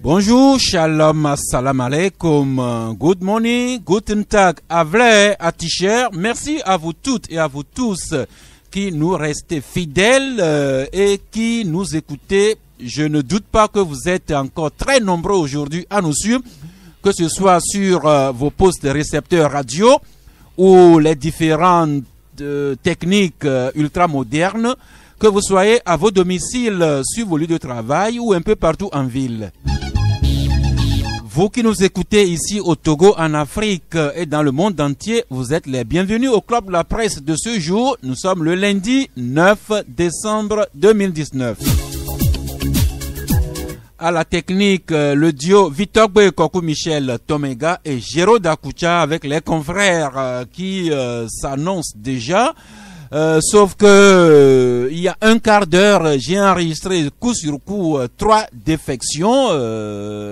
Bonjour, shalom, assalamu alaikum, good morning, guten tag, avle, atisher. Merci à vous toutes et à vous tous qui nous restez fidèles et qui nous écoutez. Je ne doute pas que vous êtes encore très nombreux aujourd'hui à nous suivre, que ce soit sur vos postes de récepteurs radio ou les différentes techniques ultra modernes, que vous soyez à vos domiciles, sur vos lieux de travail ou un peu partout en ville. Vous qui nous écoutez ici au Togo, en Afrique et dans le monde entier, vous êtes les bienvenus au Club de la Presse de ce jour. Nous sommes le lundi 9 décembre 2019. À la technique, le duo Victor Kokou Michel Tomega et Géraud Dakucha avec les confrères qui s'annoncent déjà. Sauf que il y a un quart d'heure, j'ai enregistré coup sur coup 3 défections,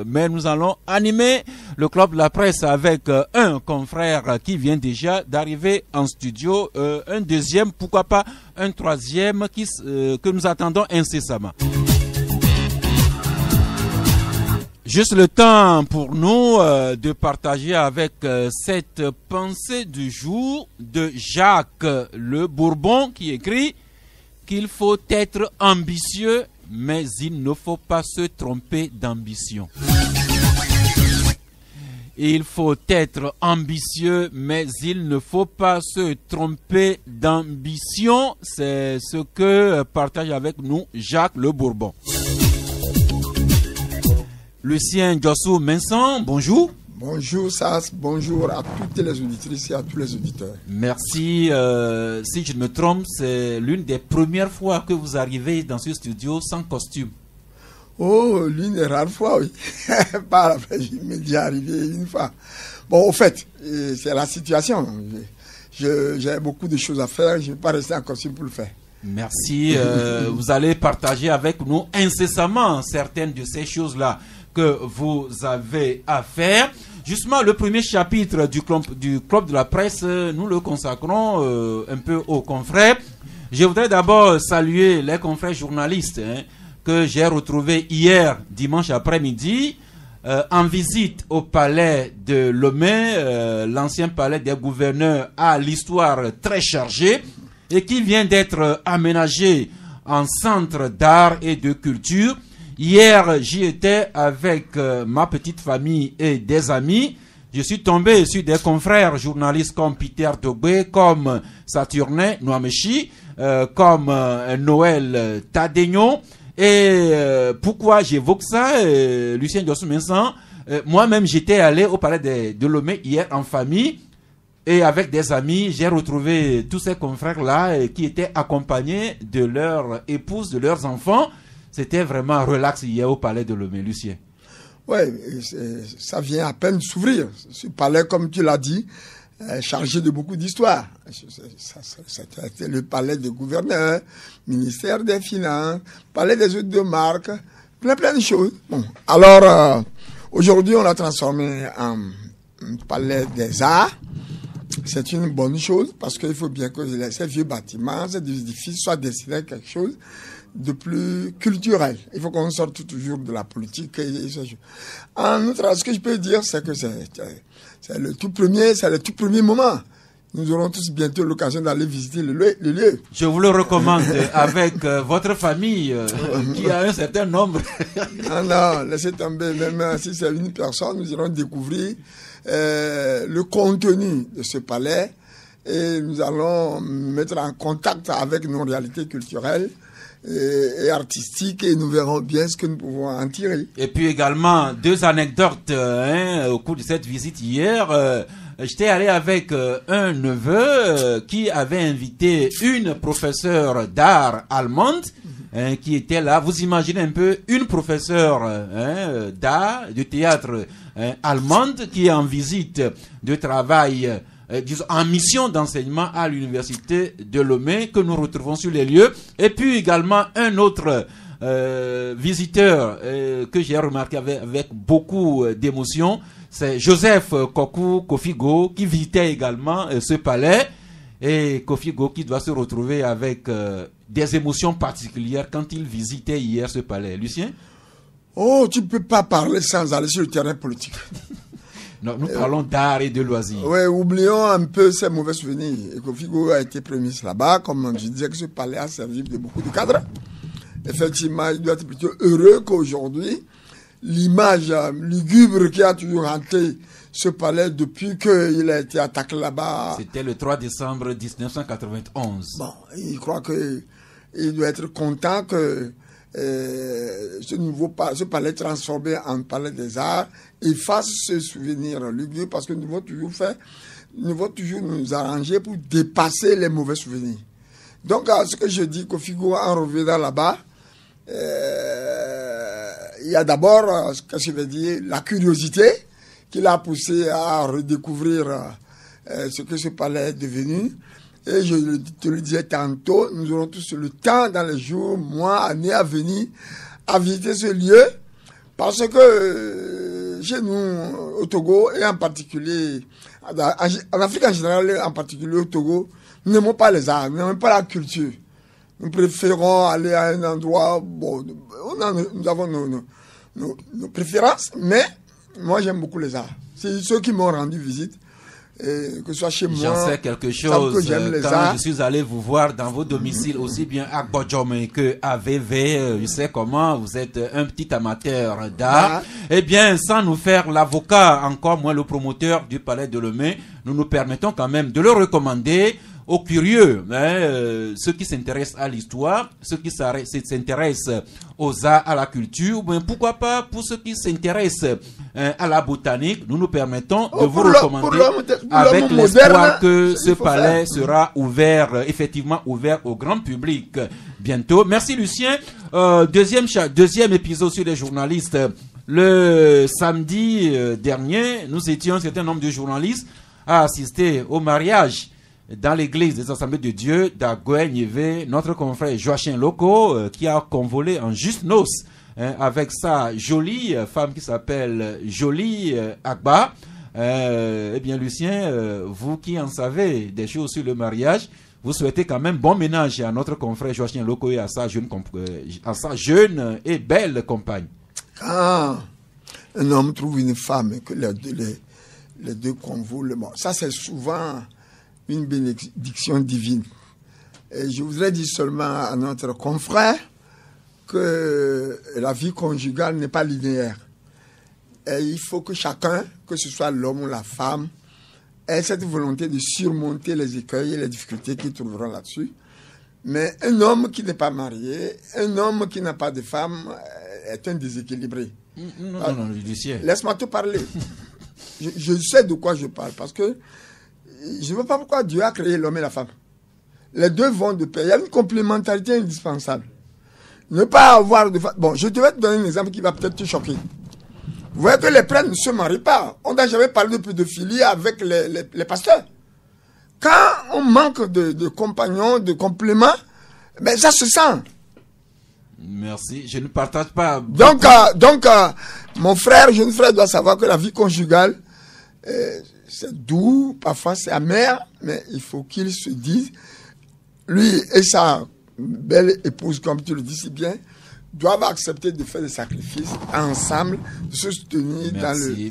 mais nous allons animer le Club de la Presse avec un confrère qui vient déjà d'arriver en studio, un deuxième, pourquoi pas un troisième que nous attendons incessamment. Juste le temps pour nous de partager avec cette pensée du jour de Jacques Le Bourbon qui écrit qu'il faut être ambitieux, mais il ne faut pas se tromper d'ambition. Il faut être ambitieux, mais il ne faut pas se tromper d'ambition. C'est ce que partage avec nous Jacques Le Bourbon. Lucien Jossou Menson, bonjour. Bonjour Sas, bonjour à toutes les auditrices et à tous les auditeurs. Merci. Si je me trompe, c'est l'une des premières fois que vous arrivez dans ce studio sans costume. Oh, l'une des rares fois, oui. Par après, il m'est déjà arrivé une fois. Bon, au fait, c'est la situation. J'ai beaucoup de choses à faire, je ne vais pas rester en costume pour le faire. Merci. Vous allez partager avec nous incessamment certaines de ces choses-là que vous avez à faire. Justement, le premier chapitre du Club de la Presse, nous le consacrons un peu aux confrères. Je voudrais d'abord saluer les confrères journalistes que j'ai retrouvés hier, dimanche après-midi, en visite au palais de Lomé, l'ancien palais des gouverneurs à l'histoire très chargée et qui vient d'être aménagé en centre d'art et de culture. Hier, j'y étais avec ma petite famille et des amis. Je suis tombé sur des confrères journalistes comme Peter Togbe, comme Saturnin Noamechi, comme Noël Tadegnon. Et pourquoi j'évoque ça, Lucien Jossou-Mensan, moi-même j'étais allé au palais de Lomé hier en famille. Et avec des amis, j'ai retrouvé tous ces confrères-là qui étaient accompagnés de leurs épouses, de leurs enfants. C'était vraiment relax hier au palais de Lomé, Lucien. Oui, ça vient à peine s'ouvrir. Ce palais, comme tu l'as dit, est chargé de beaucoup d'histoires. C'était le palais des gouverneurs, ministère des Finances, palais des hôtes de marque, plein de choses. Bon, alors, aujourd'hui, on l'a transformé en palais des arts. C'est une bonne chose parce qu'il faut bien que ces vieux bâtiments, ces édifices soient destinés à quelque chose de plus culturel. Il faut qu'on sorte toujours de la politique. En outre, ce que je peux dire, c'est que c'est le tout premier moment. Nous aurons tous bientôt l'occasion d'aller visiter le lieu. Je vous le recommande avec votre famille qui a un certain nombre. Non, laissez tomber. Même si c'est une personne, nous irons découvrir le contenu de ce palais et nous allons mettre en contact avec nos réalités culturelles et artistiques et nous verrons bien ce que nous pouvons en tirer. Et puis également, 2 anecdotes au cours de cette visite hier. J'étais allé avec un neveu qui avait invité une professeure d'art allemande qui était là. Vous imaginez un peu une professeure d'art, de théâtre allemande qui est en visite de travail disons, en mission d'enseignement à l'université de Lomé, que nous retrouvons sur les lieux. Et puis également un autre visiteur que j'ai remarqué avec beaucoup d'émotion, c'est Joseph Kokou Kofigo, qui visitait également ce palais. Et Kofigo qui doit se retrouver avec des émotions particulières quand il visitait hier ce palais. Lucien? Oh, tu ne peux pas parler sans aller sur le terrain politique. Non, nous parlons d'art et de loisirs. Oui, oublions un peu ces mauvais souvenirs. Et Kofigo a été premier là-bas, comme je disais que ce palais a servi de beaucoup de cadres. Effectivement, il doit être plutôt heureux qu'aujourd'hui, l'image lugubre qui a toujours hanté ce palais depuis qu'il a été attaqué là-bas. C'était le 3 décembre 1991. Bon, il croit qu'il doit être content que ce palais transformé en palais des arts efface ce souvenir lugubre, parce que nous devons toujours nous arranger pour dépasser les mauvais souvenirs. Donc, ce que je dis, Kofigo, en revenant là-bas, il y a d'abord, ce que je veux dire, la curiosité qui l'a poussé à redécouvrir ce que ce palais est devenu. Et je te le disais tantôt, nous aurons tous le temps dans les jours, mois, années à venir, à visiter ce lieu, parce que chez nous, au Togo, et en particulier, en Afrique en général, en particulier au Togo, nous n'aimons pas les arts, nous n'aimons pas la culture. Nous préférons aller à un endroit, bon, nous avons nos préférences, mais moi j'aime beaucoup les arts. C'est ceux qui m'ont rendu visite, que ce soit chez moi. J'en sais quelque chose. Que j'aime les quand arts. je suis allé vous voir dans vos domiciles, aussi bien à Bodjome que à VV, je sais comment, vous êtes un petit amateur d'art. Eh bien, sans nous faire l'avocat, encore moins le promoteur du Palais de Lomé, nous nous permettons quand même de le recommander aux curieux, ceux qui s'intéressent à l'histoire, ceux qui s'intéressent aux arts, à la culture, ben pourquoi pas pour ceux qui s'intéressent à la botanique, nous nous permettons de vous recommander avec l'espoir que ce palais sera ouvert, effectivement ouvert au grand public bientôt. Merci Lucien. Deuxième épisode sur les journalistes. Le samedi dernier, nous étions un certain nombre de journalistes à assister au mariage dans l'église des Assemblées de Dieu d'Agoé-Niévé, notre confrère Joachim Loko, qui a convolé en juste noces avec sa jolie femme qui s'appelle Jolie Agba. Eh bien, Lucien, vous qui en savez des choses sur le mariage, vous souhaitez quand même bon ménage à notre confrère Joachim Loko et à sa jeune et belle compagne. Quand un homme trouve une femme et que les deux convolent, bon, ça c'est souvent une bénédiction divine. Et je voudrais dire seulement à notre confrère que la vie conjugale n'est pas linéaire. Et il faut que chacun, que ce soit l'homme ou la femme, ait cette volonté de surmonter les écueils et les difficultés qu'ils trouveront là-dessus. Mais un homme qui n'est pas marié, un homme qui n'a pas de femme, est un déséquilibré. Non, Lucien. Laisse-moi te parler. Je sais de quoi je parle, parce que je ne vois pas pourquoi Dieu a créé l'homme et la femme. Les deux vont de pair. Il y a une complémentarité indispensable. Ne pas avoir de femme. Bon, je te vais te donner un exemple qui va peut-être te choquer. Vous voyez que les prêtres ne se marient pas. On n'a jamais parlé de pédophilie avec les pasteurs. Quand on manque de compagnons, de compléments, ben ça se sent. Merci. Je ne partage pas. Donc, mon frère, jeune frère, doit savoir que la vie conjugale, c'est doux, parfois c'est amer, mais il faut qu'il se dise, lui et sa belle épouse, comme tu le dis si bien, doivent accepter de faire des sacrifices ensemble, de se soutenir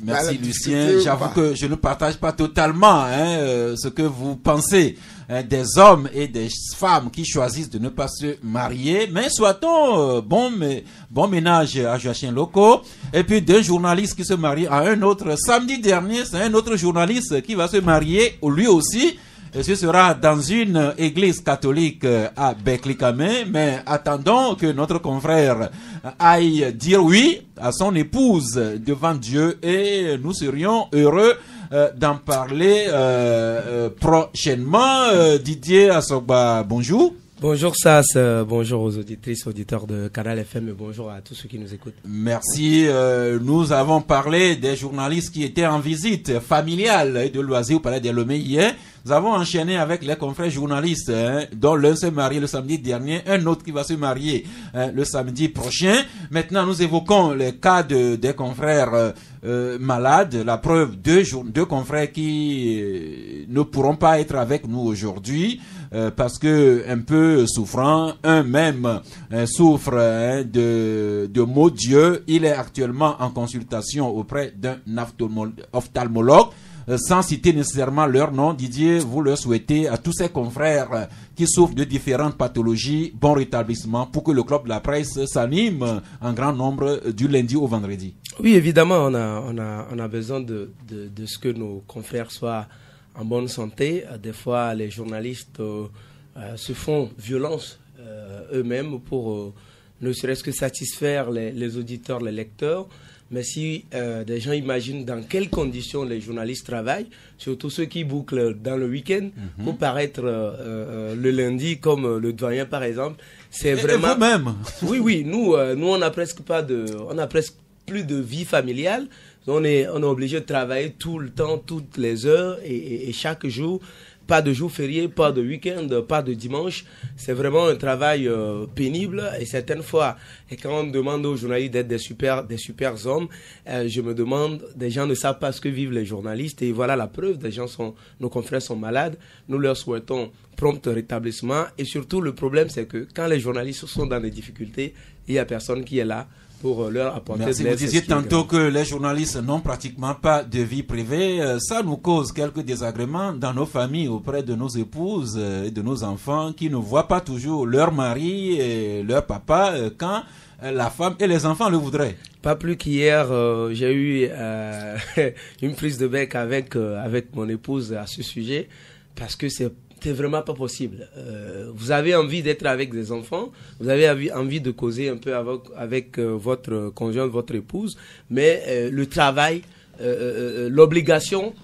Merci Lucien. J'avoue que je ne partage pas totalement ce que vous pensez des hommes et des femmes qui choisissent de ne pas se marier. Mais soit-on bon ménage à Joachim Loko. Et puis d'un journaliste qui se marie à un autre. Samedi dernier, c'est un autre journaliste qui va se marier lui aussi. Et ce sera dans une église catholique à Beklikame, mais attendons que notre confrère aille dire oui à son épouse devant Dieu et nous serions heureux d'en parler prochainement. Didier Asogba, bonjour. Bonjour Sass, bonjour aux auditrices, auditeurs de Canal FM et bonjour à tous ceux qui nous écoutent. Merci. Nous avons parlé des journalistes qui étaient en visite familiale et de loisirs au Palais des Lomé hier. Nous avons enchaîné avec les confrères journalistes, dont l'un s'est marié le samedi dernier, un autre qui va se marier le samedi prochain. Maintenant, nous évoquons les cas des confrères malades. La preuve, deux confrères qui ne pourront pas être avec nous aujourd'hui parce que un peu souffrant, un même souffre de maux d'yeux. Il est actuellement en consultation auprès d'un ophtalmologue. Sans citer nécessairement leur nom, Didier, vous le souhaitez à tous ces confrères qui souffrent de différentes pathologies, bon rétablissement pour que le club de la presse s'anime en grand nombre du lundi au vendredi. Oui, évidemment, on a besoin de ce que nos confrères soient en bonne santé. Des fois, les journalistes se font violence eux-mêmes pour ne serait-ce que satisfaire les auditeurs, les lecteurs. Mais si des gens imaginent dans quelles conditions les journalistes travaillent, surtout ceux qui bouclent dans le week-end, pour paraître le lundi comme le doyen par exemple, c'est vraiment... Et vous-même. Oui, nous on n'a presque plus de vie familiale. On est obligé de travailler tout le temps, toutes les heures et chaque jour. Pas de jour férié, pas de week-end, pas de dimanche. C'est vraiment un travail pénible et certaines fois, et quand on demande aux journalistes d'être des super hommes, je me demande, des gens ne savent pas ce que vivent les journalistes et voilà la preuve, nos confrères sont malades, nous leur souhaitons prompt rétablissement et surtout le problème c'est que quand les journalistes sont dans des difficultés, il n'y a personne qui est là pour leur apporter de l'aide. Vous disiez tantôt que les journalistes n'ont pratiquement pas de vie privée. Ça nous cause quelques désagréments dans nos familles, auprès de nos épouses et de nos enfants qui ne voient pas toujours leur mari et leur papa quand la femme et les enfants le voudraient. Pas plus qu'hier, j'ai eu une prise de bec avec mon épouse à ce sujet parce que c'est vraiment pas possible. Vous avez envie d'être avec des enfants, vous avez envie de causer un peu avec votre conjoint, votre épouse, mais le travail, l'obligation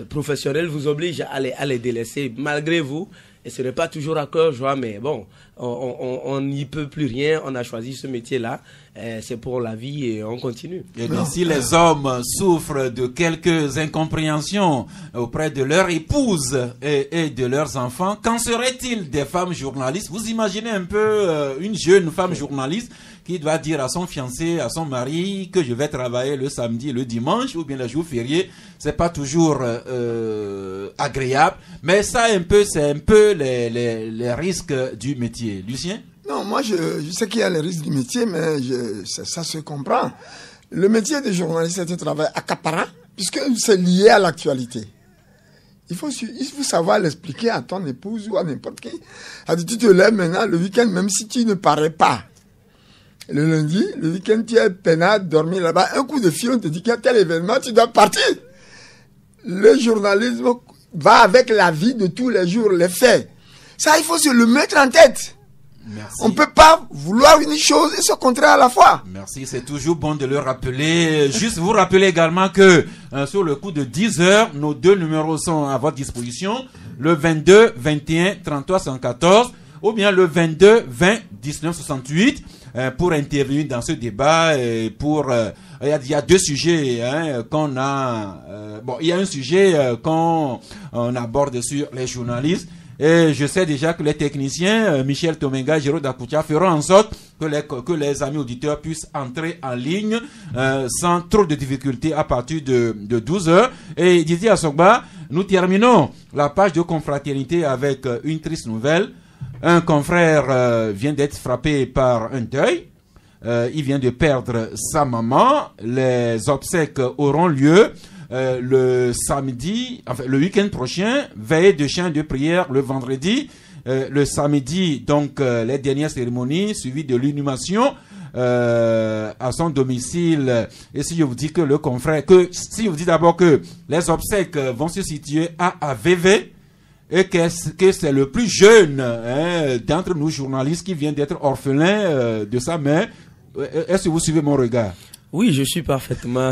professionnelle vous oblige à les délaisser malgré vous. Et ce n'est pas toujours à cœur joie, mais bon, on n'y peut plus rien. On a choisi ce métier-là. C'est pour la vie et on continue. Et bien, si les hommes souffrent de quelques incompréhensions auprès de leur épouse et de leurs enfants, qu'en serait-il des femmes journalistes? Vous imaginez un peu une jeune femme journaliste qui doit dire à son fiancé, à son mari que je vais travailler le samedi, le dimanche ou bien le jour férié. C'est pas toujours agréable, mais ça c'est un peu les risques du métier. Lucien? Non, moi je sais qu'il y a les risques du métier, mais ça se comprend. Le métier de journaliste est un travail accaparant, puisque c'est lié à l'actualité. Il faut savoir l'expliquer à ton épouse ou à n'importe qui. Tu te lèves maintenant le week-end, même si tu ne parais pas. Le lundi, le week-end, tu es peinard, dormir là-bas. Un coup de fil, on te dit qu'il y a tel événement, tu dois partir. Le journalisme va avec la vie de tous les jours, les faits. Ça, il faut se le mettre en tête. Merci. On ne peut pas vouloir une chose et se contraire à la fois. Merci, c'est toujours bon de le rappeler. Juste vous rappeler également que sur le coup de 10 heures, nos deux numéros sont à votre disposition. Le 22 21 33 114 ou bien le 22 20 19 68 pour intervenir dans ce débat. Et pour il y a deux sujets qu'on a. Il y a un sujet qu'on aborde sur les journalistes. Et je sais déjà que les techniciens, Michel Tomenga et Jérôme Dakoutia, feront en sorte que les amis auditeurs puissent entrer en ligne sans trop de difficultés à partir de 12 heures. Et Didier Assogba, nous terminons la page de confraternité avec une triste nouvelle. Un confrère vient d'être frappé par un deuil. Il vient de perdre sa maman. Les obsèques auront lieu le samedi, enfin le week-end prochain, veillée de chant de prière le vendredi, le samedi donc les dernières cérémonies suivies de l'inhumation à son domicile. Et si je vous dis que le confrère, si je vous dis d'abord que les obsèques vont se situer à AVV et que c'est le plus jeune d'entre nous journalistes qui vient d'être orphelin de sa mère, est-ce que vous suivez mon regard? Oui, je suis parfaitement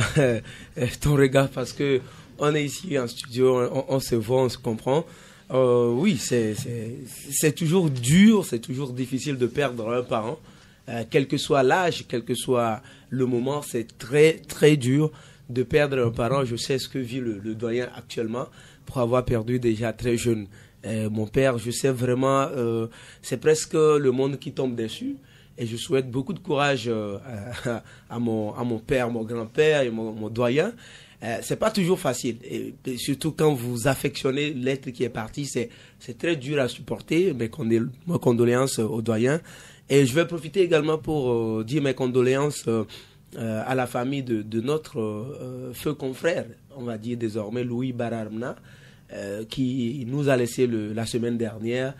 ton regard parce que on est ici en studio, on se voit, on se comprend. Oui, c'est toujours dur, c'est toujours difficile de perdre un parent. Quel que soit l'âge, quel que soit le moment, c'est très, très dur de perdre un parent. Je sais ce que vit le doyen actuellement pour avoir perdu déjà très jeune mon père. Je sais vraiment, c'est presque le monde qui tombe dessus. Et je souhaite beaucoup de courage à mon père, mon grand-père et mon doyen. C'est pas toujours facile, et surtout quand vous affectionnez l'être qui est parti, c'est très dur à supporter. Mes condoléances aux doyens. Et je vais profiter également pour dire mes condoléances à la famille de notre feu confrère, on va dire désormais Louis Bararmna, qui nous a laissé la semaine dernière.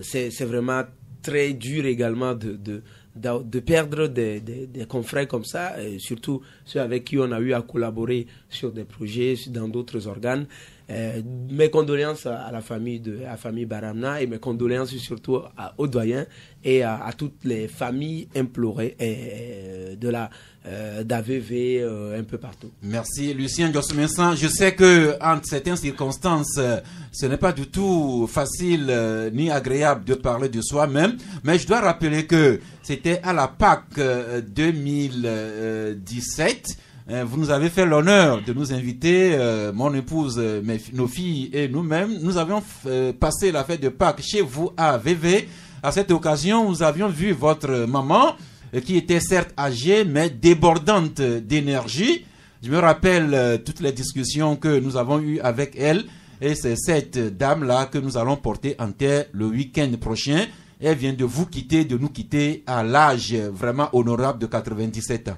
C'est vraiment très dur également de perdre des confrères comme ça, et surtout ceux avec qui on a eu à collaborer sur des projets, dans d'autres organes. Mes condoléances à la famille Baramna, et mes condoléances surtout aux doyens et à toutes les familles implorées d'AVV un peu partout. Merci Lucien Josumensan. Je sais que en certaines circonstances, ce n'est pas du tout facile ni agréable de parler de soi-même, mais je dois rappeler que c'était à la Pâques 2017. Vous nous avez fait l'honneur de nous inviter, mon épouse, nos filles et nous-mêmes. Nous avions passé la fête de Pâques chez vous à VV. À cette occasion, nous avions vu votre maman, qui était certes âgée, mais débordante d'énergie. Je me rappelle toutes les discussions que nous avons eues avec elle. Et c'est cette dame-là que nous allons porter en terre le week-end prochain. Elle vient de nous quitter à l'âge vraiment honorable de 97 ans.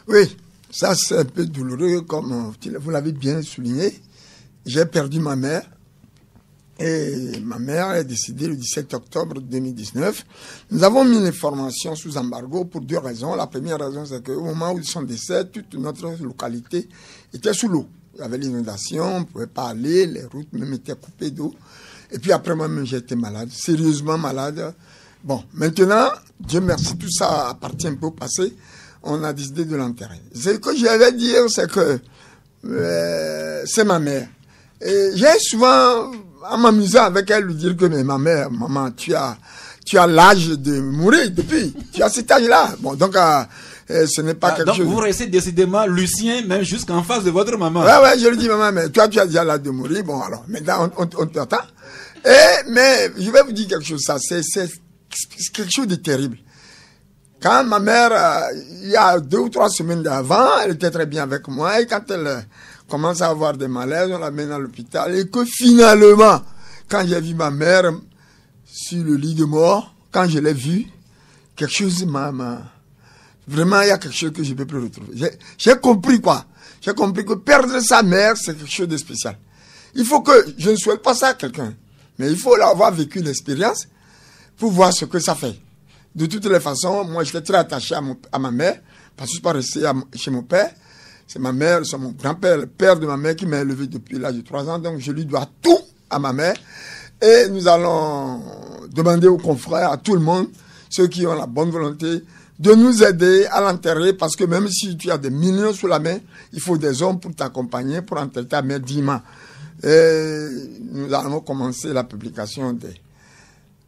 Oui. Ça, c'est un peu douloureux, comme vous l'avez bien souligné. J'ai perdu ma mère. Et ma mère est décédée le 17 octobre 2019. Nous avons mis l'information sous embargo pour deux raisons. La première raison, c'est qu'au moment où son décès, toute notre localité était sous l'eau. Il y avait l'inondation, on ne pouvait pas aller, les routes même étaient coupées d'eau. Et puis après, moi-même, j'étais malade, sérieusement malade. Bon, maintenant, Dieu merci, tout ça appartient un peu au passé. On a décidé de l'enterrer. Ce que j'allais dire, c'est que c'est ma mère. Et j'ai souvent, en m'amusant avec elle, lui dire que mais ma mère, maman, tu as l'âge de mourir depuis. Tu as cet âge-là. Bon, donc ce n'est pas quelque chose. Donc vous restez décidément Lucien, même jusqu'en face de votre maman. Ouais, je lui dis maman, mais toi tu as déjà l'âge de mourir. Bon alors, maintenant on t'attend. Mais je vais vous dire quelque chose. Ça, c'est quelque chose de terrible. Quand ma mère, il y a 2 ou 3 semaines d'avant, elle était très bien avec moi. Et quand elle commence à avoir des malaises, on l'amène à l'hôpital. Et que finalement, quand j'ai vu ma mère sur le lit de mort, quand je l'ai vue, quelque chose vraiment, il y a quelque chose que je ne peux plus retrouver. J'ai compris quoi. J'ai compris que perdre sa mère, c'est quelque chose de spécial. Il faut que, je ne souhaite pas ça à quelqu'un, mais il faut avoir vécu l'expérience pour voir ce que ça fait. De toutes les façons, moi, j'étais très attaché à ma mère, parce que je ne suis pas resté chez mon père. C'est ma mère, c'est mon grand-père, le père de ma mère qui m'a élevé depuis l'âge de 3 ans. Donc, je lui dois tout à ma mère. Et nous allons demander aux confrères, à tout le monde, ceux qui ont la bonne volonté, de nous aider à l'enterrer, parce que même si tu as des millions sous la main, il faut des hommes pour t'accompagner, pour enterrer ta mère dignement. Et nous allons commencer la publication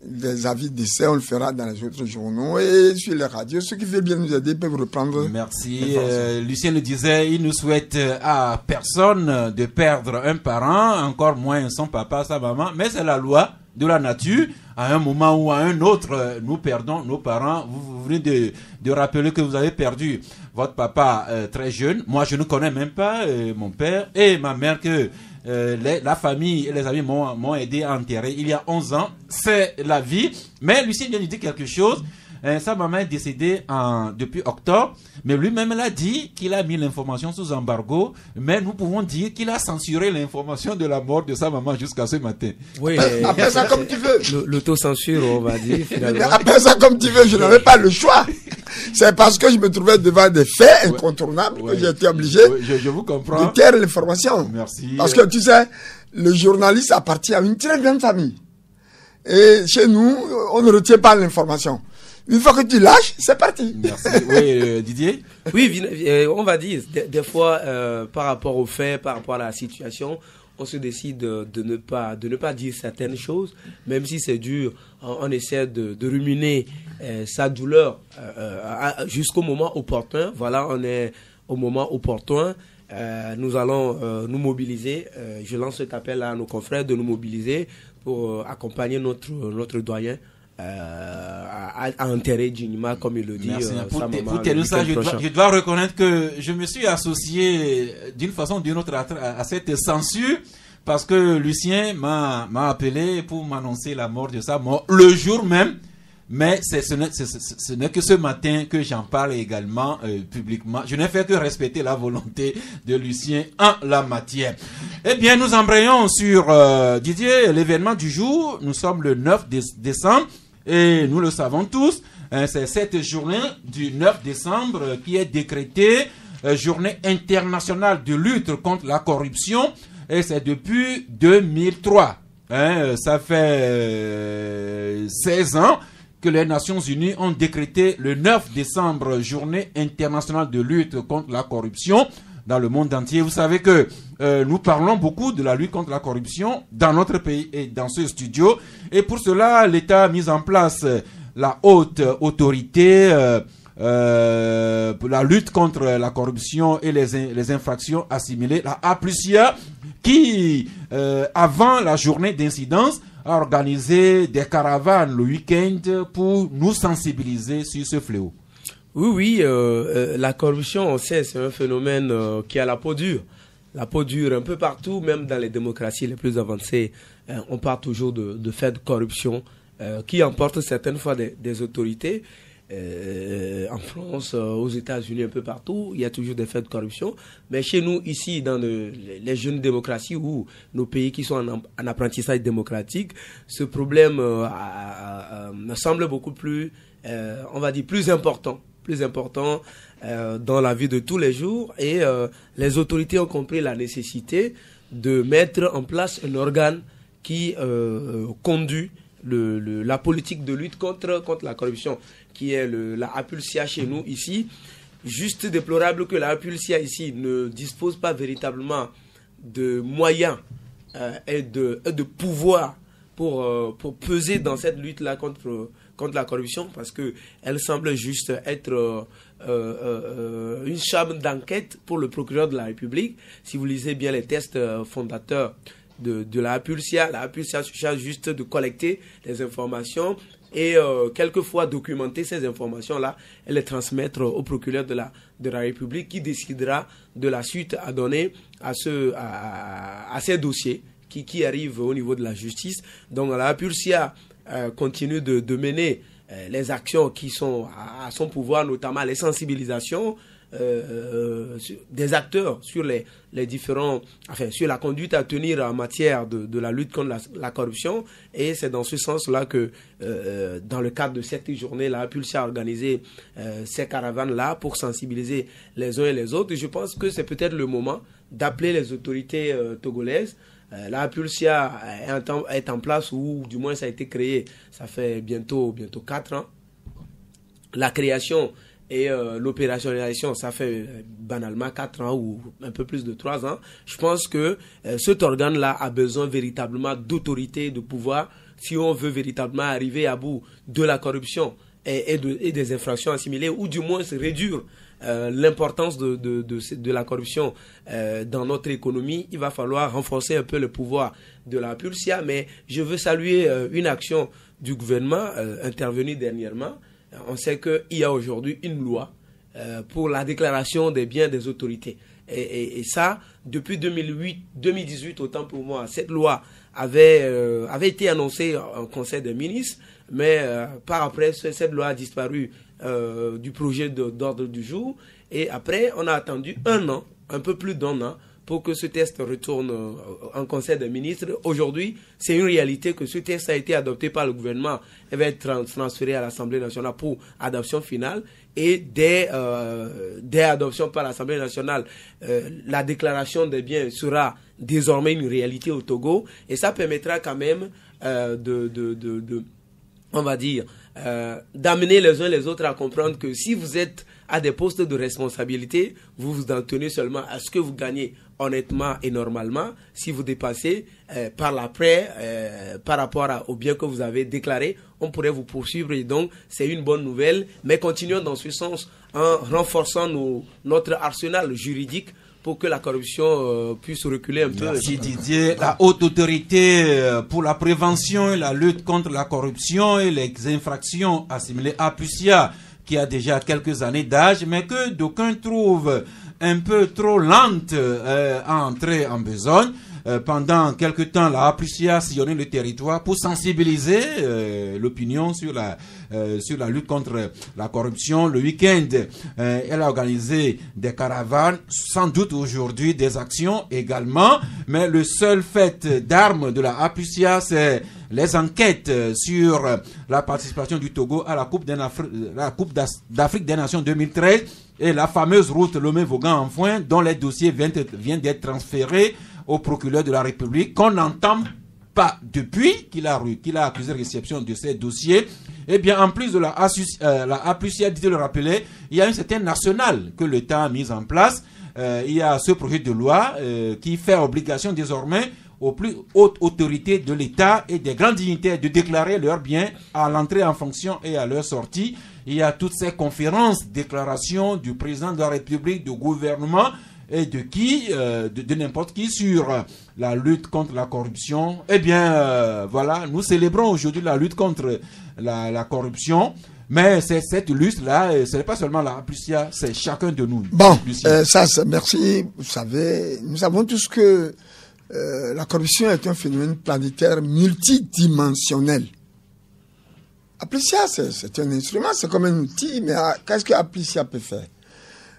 des avis d'essai, on le fera dans les autres journaux et sur les radios. Ceux qui veulent bien nous aider peuvent reprendre. Merci. Lucien le disait, il ne souhaite à personne de perdre un parent, encore moins son papa, sa maman, mais c'est la loi de la nature. À un moment ou à un autre, nous perdons nos parents. Vous venez de rappeler que vous avez perdu votre papa très jeune. Moi, je ne connais même pas mon père et ma mère que la famille et les amis m'ont aidé à enterrer il y a 11 ans. C'est la vie. Mais Lucien vient de dire quelque chose. Sa maman est décédée depuis octobre, mais lui-même l'a dit qu'il a mis l'information sous embargo, mais nous pouvons dire qu'il a censuré l'information de la mort de sa maman jusqu'à ce matin. Oui, après ça comme tu veux. L'autocensure, on va dire, finalement. Après ça comme tu veux, je n'avais pas le choix. C'est parce que je me trouvais devant des faits incontournables que j'ai été obligé je vous comprends. de taire l'information. Merci. Parce que tu sais, le journaliste appartient à une très grande famille. Et chez nous, on ne retient pas l'information. Une fois que tu lâches, c'est parti. Merci. Oui, Didier? Oui, on va dire, des fois, par rapport aux faits, par rapport à la situation, on se décide de ne pas dire certaines choses, même si c'est dur, on essaie de ruminer sa douleur jusqu'au moment opportun. Voilà, on est au moment opportun. Nous allons nous mobiliser. Je lance cet appel à nos confrères de nous mobiliser pour accompagner notre doyen à enterrer Djinima, comme il le dit. Merci. Pour je dois reconnaître que je me suis associé d'une façon ou d'une autre à cette censure, parce que Lucien m'a appelé pour m'annoncer la mort de sa mort le jour même. Mais ce n'est que ce matin que j'en parle également publiquement. Je n'ai fait que respecter la volonté de Lucien en la matière. Eh bien, nous embrayons sur Didier, l'événement du jour. Nous sommes le 9 décembre et nous le savons tous. C'est cette journée du 9 décembre qui est décrétée journée internationale de lutte contre la corruption. Et c'est depuis 2003. Ça fait 16 ans que les Nations Unies ont décrété le 9 décembre journée internationale de lutte contre la corruption dans le monde entier. Vous savez que nous parlons beaucoup de la lutte contre la corruption dans notre pays et dans ce studio. Et pour cela, l'État a mis en place la haute autorité pour la lutte contre la corruption et les infractions assimilées, la APLUSIA, qui, avant la journée d'incidence, a organisé des caravanes le week-end pour nous sensibiliser sur ce fléau. Oui, la corruption, on sait, c'est un phénomène qui a la peau dure. La peau dure un peu partout, même dans les démocraties les plus avancées, on parle toujours de faits de corruption qui emportent certaines fois des autorités. En France, aux États-Unis, un peu partout, il y a toujours des faits de corruption. Mais chez nous, ici, dans les jeunes démocraties ou nos pays qui sont en apprentissage démocratique, ce problème me semble beaucoup plus, on va dire, plus important dans la vie de tous les jours. Et les autorités ont compris la nécessité de mettre en place un organe qui conduit la politique de lutte contre la corruption, qui est la APLUSIA chez nous ici. Juste déplorable que la APLUSIA ici ne dispose pas véritablement de moyens et de pouvoir pour peser dans cette lutte-là contre la corruption, parce qu'elle semble juste être une chambre d'enquête pour le procureur de la République. Si vous lisez bien les textes fondateurs de la APLUSIA se charge juste de collecter les informations et quelquefois documenter ces informations-là et les transmettre au procureur de la République, qui décidera de la suite à donner à ces dossiers qui arrivent au niveau de la justice. Donc la APLUSIA continue de mener les actions qui sont à son pouvoir, notamment les sensibilisations des acteurs sur les différents, sur la conduite à tenir en matière de la lutte contre la corruption. Et c'est dans ce sens-là que, dans le cadre de cette journée, la APLUSIA a organisé ces caravanes-là pour sensibiliser les uns et les autres. Et je pense que c'est peut-être le moment d'appeler les autorités togolaises. La APLUSIA est en place, ou du moins ça a été créé, ça fait bientôt 4 ans. La création et l'opérationnalisation, ça fait banalement 4 ans ou un peu plus de 3 ans. Je pense que cet organe-là a besoin véritablement d'autorité, de pouvoir, si on veut véritablement arriver à bout de la corruption et des infractions assimilées, ou du moins se réduire l'importance de la corruption dans notre économie. Il va falloir renforcer un peu le pouvoir de la APLUSIA, mais je veux saluer une action du gouvernement intervenue dernièrement. On sait qu'il y a aujourd'hui une loi pour la déclaration des biens des autorités. Et ça, depuis 2018, autant pour moi, cette loi avait été annoncée en Conseil des ministres, mais par après, cette loi a disparu du projet d'ordre du jour. Et après, on a attendu un peu plus d'un an, pour que ce texte retourne en Conseil des ministres. Aujourd'hui, c'est une réalité que ce texte a été adopté par le gouvernement et va être transféré à l'Assemblée nationale pour adoption finale. Et dès adoption par l'Assemblée nationale, la déclaration des biens sera désormais une réalité au Togo. Et ça permettra quand même on va dire, d'amener les uns les autres à comprendre que si vous êtes à des postes de responsabilité, vous vous en tenez seulement à ce que vous gagnez honnêtement et normalement. Si vous dépassez par l'après, par rapport au bien que vous avez déclaré, on pourrait vous poursuivre. Et donc, c'est une bonne nouvelle. Mais continuons dans ce sens en renforçant notre arsenal juridique pour que la corruption puisse reculer un peu. Merci Didier. La haute autorité pour la prévention et la lutte contre la corruption et les infractions assimilées à APUSIA, qui a déjà quelques années d'âge, mais que d'aucuns trouvent un peu trop lente à entrer en besogne. Pendant quelque temps, la APUSIA a sillonné le territoire pour sensibiliser l'opinion sur la lutte contre la corruption. Le week-end, elle a organisé des caravanes, sans doute aujourd'hui des actions également, mais le seul fait d'armes de la APUSIA, c'est les enquêtes sur la participation du Togo à la Coupe d'Afrique des Nations 2013 et la fameuse route Lomé-Vaughan-Enfouin, dont les dossiers viennent d'être transférés au procureur de la République, qu'on n'entame pas depuis qu'il a accusé de réception de ces dossiers. Eh bien, en plus de la APUSIA, dit de le rappeler, il y a un certain national que l'État a mis en place. Il y a ce projet de loi qui fait obligation désormais aux plus hautes autorités de l'État et des grands dignitaires de déclarer leurs biens à l'entrée en fonction et à leur sortie. Il y a toutes ces conférences, déclarations du président de la République, du gouvernement et de n'importe qui sur la lutte contre la corruption. Eh bien, voilà, nous célébrons aujourd'hui la lutte contre la corruption. Mais cette lutte-là, ce n'est pas seulement la APUSIA, c'est chacun de nous. Bon, merci. Vous savez, nous savons tous que la corruption est un phénomène planétaire multidimensionnel. APUSIA, c'est un instrument, c'est comme un outil, mais qu'est-ce que APUSIA peut faire?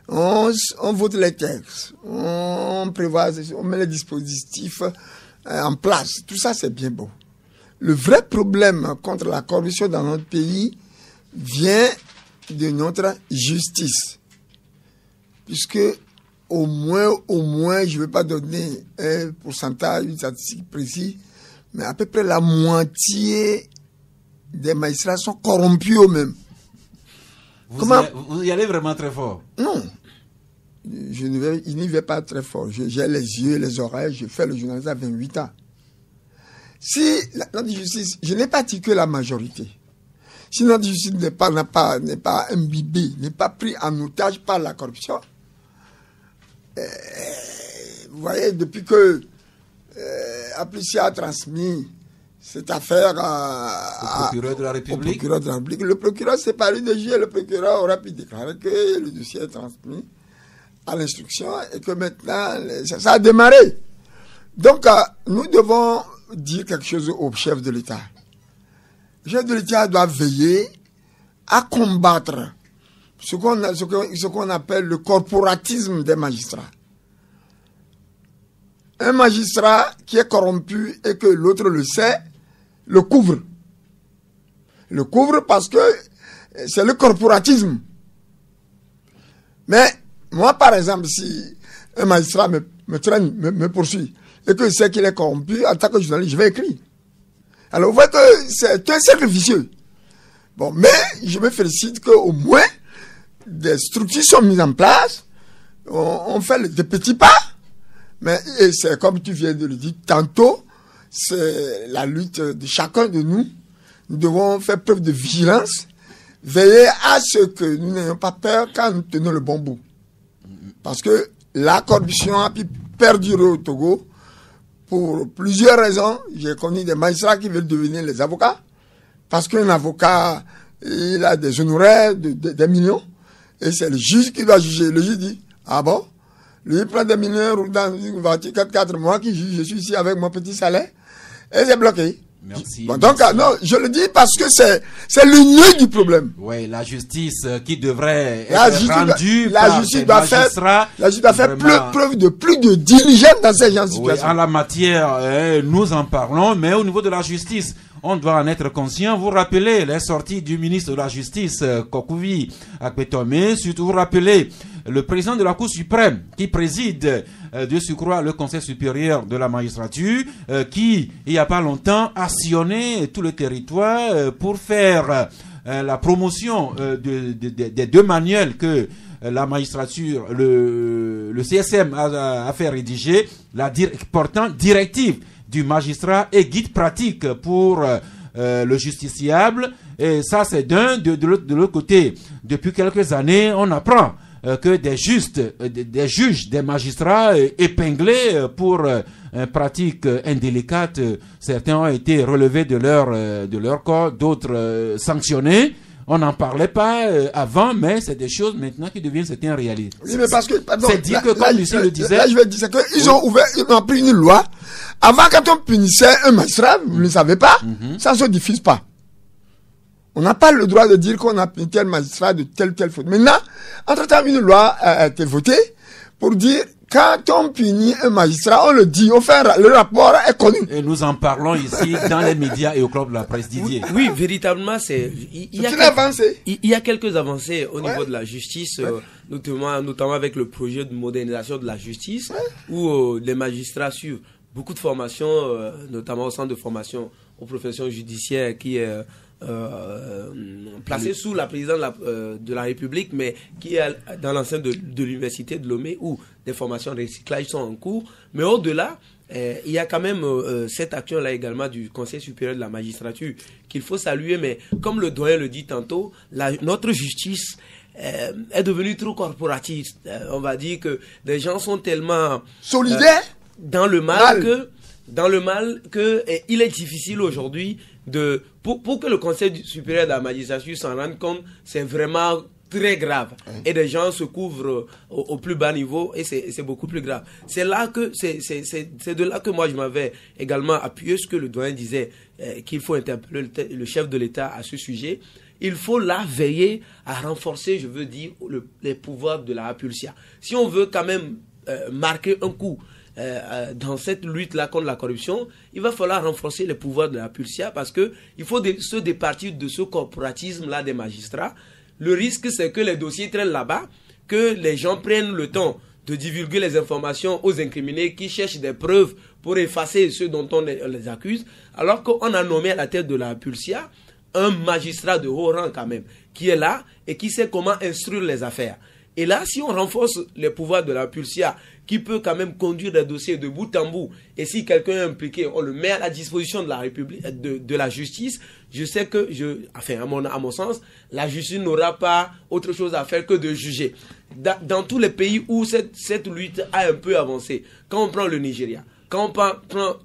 On vote les textes, on prévoit, on met les dispositifs en place. Tout ça, c'est bien beau. Le vrai problème contre la corruption dans notre pays vient de notre justice. Puisque au moins, je ne vais pas donner un pourcentage, une statistique précise, mais à peu près la moitié des magistrats sont corrompus eux-mêmes. Vous y allez vraiment très fort? Non. Il n'y va pas très fort. J'ai les yeux, les oreilles, je fais le journalisme à 28 ans. Si notre justice, je n'ai pas dit que la majorité, si notre justice n'est pas imbibée, n'est pas pris en otage par la corruption, vous voyez, depuis que APUSIA a transmis cette affaire au procureur de la République. Le procureur, c'est pas lui de juger. Le procureur aurait pu déclarer que le dossier est transmis à l'instruction et que maintenant, ça a démarré. Donc, nous devons dire quelque chose au chef de l'État. Le chef de l'État doit veiller à combattre ce qu'on appelle le corporatisme des magistrats. Un magistrat qui est corrompu et que l'autre le sait, le couvre. Le couvre parce que c'est le corporatisme. Mais moi, par exemple, si un magistrat me traîne, me poursuit, et que je sais qu'il est corrompu, en tant que journaliste, je vais écrire. Alors, vous voyez que c'est un cercle vicieux. Bon, mais je me félicite qu'au moins, des structures sont mises en place, on fait des petits pas, mais c'est comme tu viens de le dire tantôt, c'est la lutte de chacun de nous. Nous devons faire preuve de vigilance, veiller à ce que nous n'ayons pas peur quand nous tenons le bon bout. Parce que la corruption a pu perdurer au Togo pour plusieurs raisons. J'ai connu des magistrats qui veulent devenir les avocats, parce qu'un avocat, il a des honoraires des millions, et c'est le juge qui doit juger. Le juge dit, ah bon? Lui, il prend des millions, roule dans une voiture 4x4, moi qui juge, je suis ici avec mon petit salaire, et c'est bloqué. Merci. Bon, donc, non, je le dis parce que c'est le nœud du problème. Oui, la justice qui devrait être rendue la justice doit faire preuve de plus de diligence dans ces gens de situation. Oui, en la matière, nous en parlons, mais au niveau de la justice, on doit en être conscient. Vous rappelez les sorties du ministre de la Justice, Kokouvi Akpetome, surtout vous rappelez le président de la Cour suprême, qui préside de surcroît le Conseil supérieur de la magistrature, qui, il n'y a pas longtemps, a sillonné tout le territoire pour faire la promotion des deux manuels que la magistrature, le CSM a fait rédiger, portant directive du magistrat et guide pratique pour le justiciable. Et ça, c'est de l'autre côté. Depuis quelques années, on apprend que des juges, des magistrats épinglés pour pratiques indélicates, certains ont été relevés de leur corps, d'autres sanctionnés. On n'en parlait pas avant, mais c'est des choses maintenant qui deviennent certaines réalités. Oui, mais parce que, pardon, c'est dire que, comme Lucien le disait. Là, je vais dire, c'est qu'ils ont pris une loi. Avant, quand on punissait un magistrat, vous ne le savez pas, ça ne se diffuse pas. On n'a pas le droit de dire qu'on a puni tel magistrat de telle faute. Maintenant, entre-temps, une loi a été votée pour dire, quand on punit un magistrat, on le dit, le rapport est connu. Et nous en parlons ici dans les médias et au club de la presse, Didier. Oui, véritablement, il y a quelques avancées au niveau de la justice, notamment avec le projet de modernisation de la justice, où les magistrats suivent beaucoup de formations, notamment au centre de formation aux professions judiciaires qui est placé sous la présidence de la République, mais qui est dans l'enceinte de l'université de Lomé, où des formations de recyclage sont en cours. Mais au-delà, il y a quand même cette action-là également du Conseil supérieur de la magistrature qu'il faut saluer, mais comme le doyen le dit tantôt, notre justice est devenue trop corporatiste. On va dire que les gens sont tellement solidaires dans le mal que il est difficile aujourd'hui pour que le Conseil supérieur de la magistrature s'en rende compte, c'est vraiment très grave. Et des gens se couvrent au plus bas niveau et c'est beaucoup plus grave. C'est de là que moi je m'avais également appuyé ce que le doyen disait, qu'il faut interpeller le chef de l'État à ce sujet. Il faut là veiller à renforcer, je veux dire, les pouvoirs de la Apulsia. Si on veut quand même marquer un coup dans cette lutte-là contre la corruption, il va falloir renforcer les pouvoirs de la Pulsia parce que il faut se départir de ce corporatisme-là des magistrats. Le risque, c'est que les dossiers traînent là-bas, que les gens prennent le temps de divulguer les informations aux incriminés qui cherchent des preuves pour effacer ceux dont on les accuse, alors qu'on a nommé à la tête de la Pulsia un magistrat de haut rang quand même, qui est là et qui sait comment instruire les affaires. Et là, si on renforce les pouvoirs de la Pulsia, qui peut quand même conduire des dossiers de bout en bout, et si quelqu'un est impliqué, on le met à la disposition de la République, de la justice, je sais que, à mon sens, la justice n'aura pas autre chose à faire que de juger. Dans tous les pays où cette lutte a un peu avancé, quand on prend le Nigeria, quand on prend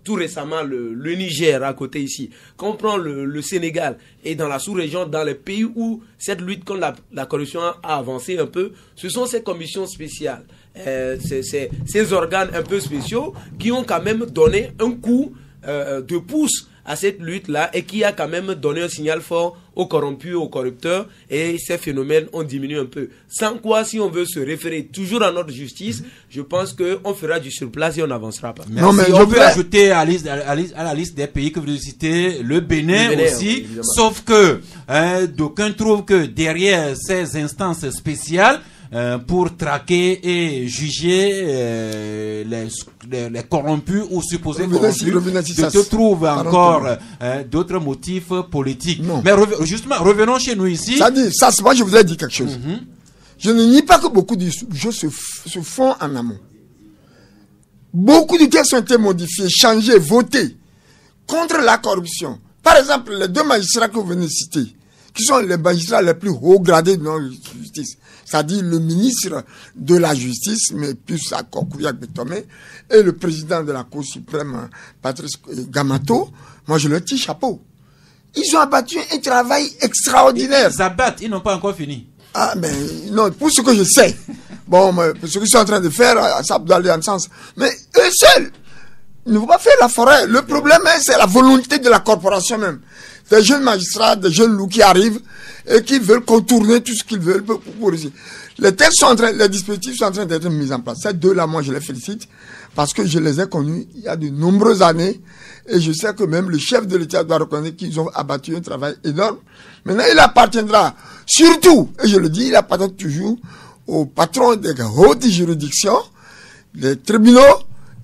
tout récemment le Niger à côté ici, quand on prend le Sénégal et dans la sous-région, dans les pays où cette lutte contre la corruption a avancé un peu, ce sont ces commissions spéciales, ces organes un peu spéciaux qui ont quand même donné un coup de pouce à cette lutte-là et qui a quand même donné un signal fort aux corrompus, aux corrupteurs, et ces phénomènes ont diminué un peu. Sans quoi, si on veut se référer toujours à notre justice, je pense qu'on fera du surplace et on n'avancera pas. Non, mais on peut ajouter à la liste des pays que vous citez le Bénin aussi, sauf que d'aucuns trouvent que derrière ces instances spéciales, pour traquer et juger les corrompus ou supposés corrompus, se trouvent encore d'autres motifs politiques. Non. Mais justement, revenons chez nous ici. Moi je voudrais dire quelque chose. Je ne nie pas que beaucoup de choses se font en amont. Beaucoup de textes ont été modifiés, changés, votés contre la corruption. Par exemple, les deux magistrats que vous venez de citer, qui sont les magistrats les plus haut gradés de notre justice, c'est-à-dire le ministre de la Justice, mais plus à Kokouyak Betomé, et le président de la Cour suprême, Patrice Gamato, moi je leur tire chapeau. Ils ont abattu un travail extraordinaire. Ils abattent, ils n'ont pas encore fini. Ah, mais non, pour ce que je sais. Bon, mais pour ce qu'ils sont en train de faire, ça doit aller en sens. Mais eux seuls ne vont pas faire la forêt. Le problème, c'est la volonté de la corporation même. Des jeunes magistrats, des jeunes loups qui arrivent et qui veulent contourner tout ce qu'ils veulent pour réussir. Les textes sont en train, les dispositifs sont en train d'être mis en place. Ces deux-là, moi, je les félicite parce que je les ai connus il y a de nombreuses années et je sais que même le chef de l'État doit reconnaître qu'ils ont abattu un travail énorme. Maintenant, il appartiendra surtout, et je le dis, il appartient toujours aux patrons des hautes juridictions, des tribunaux,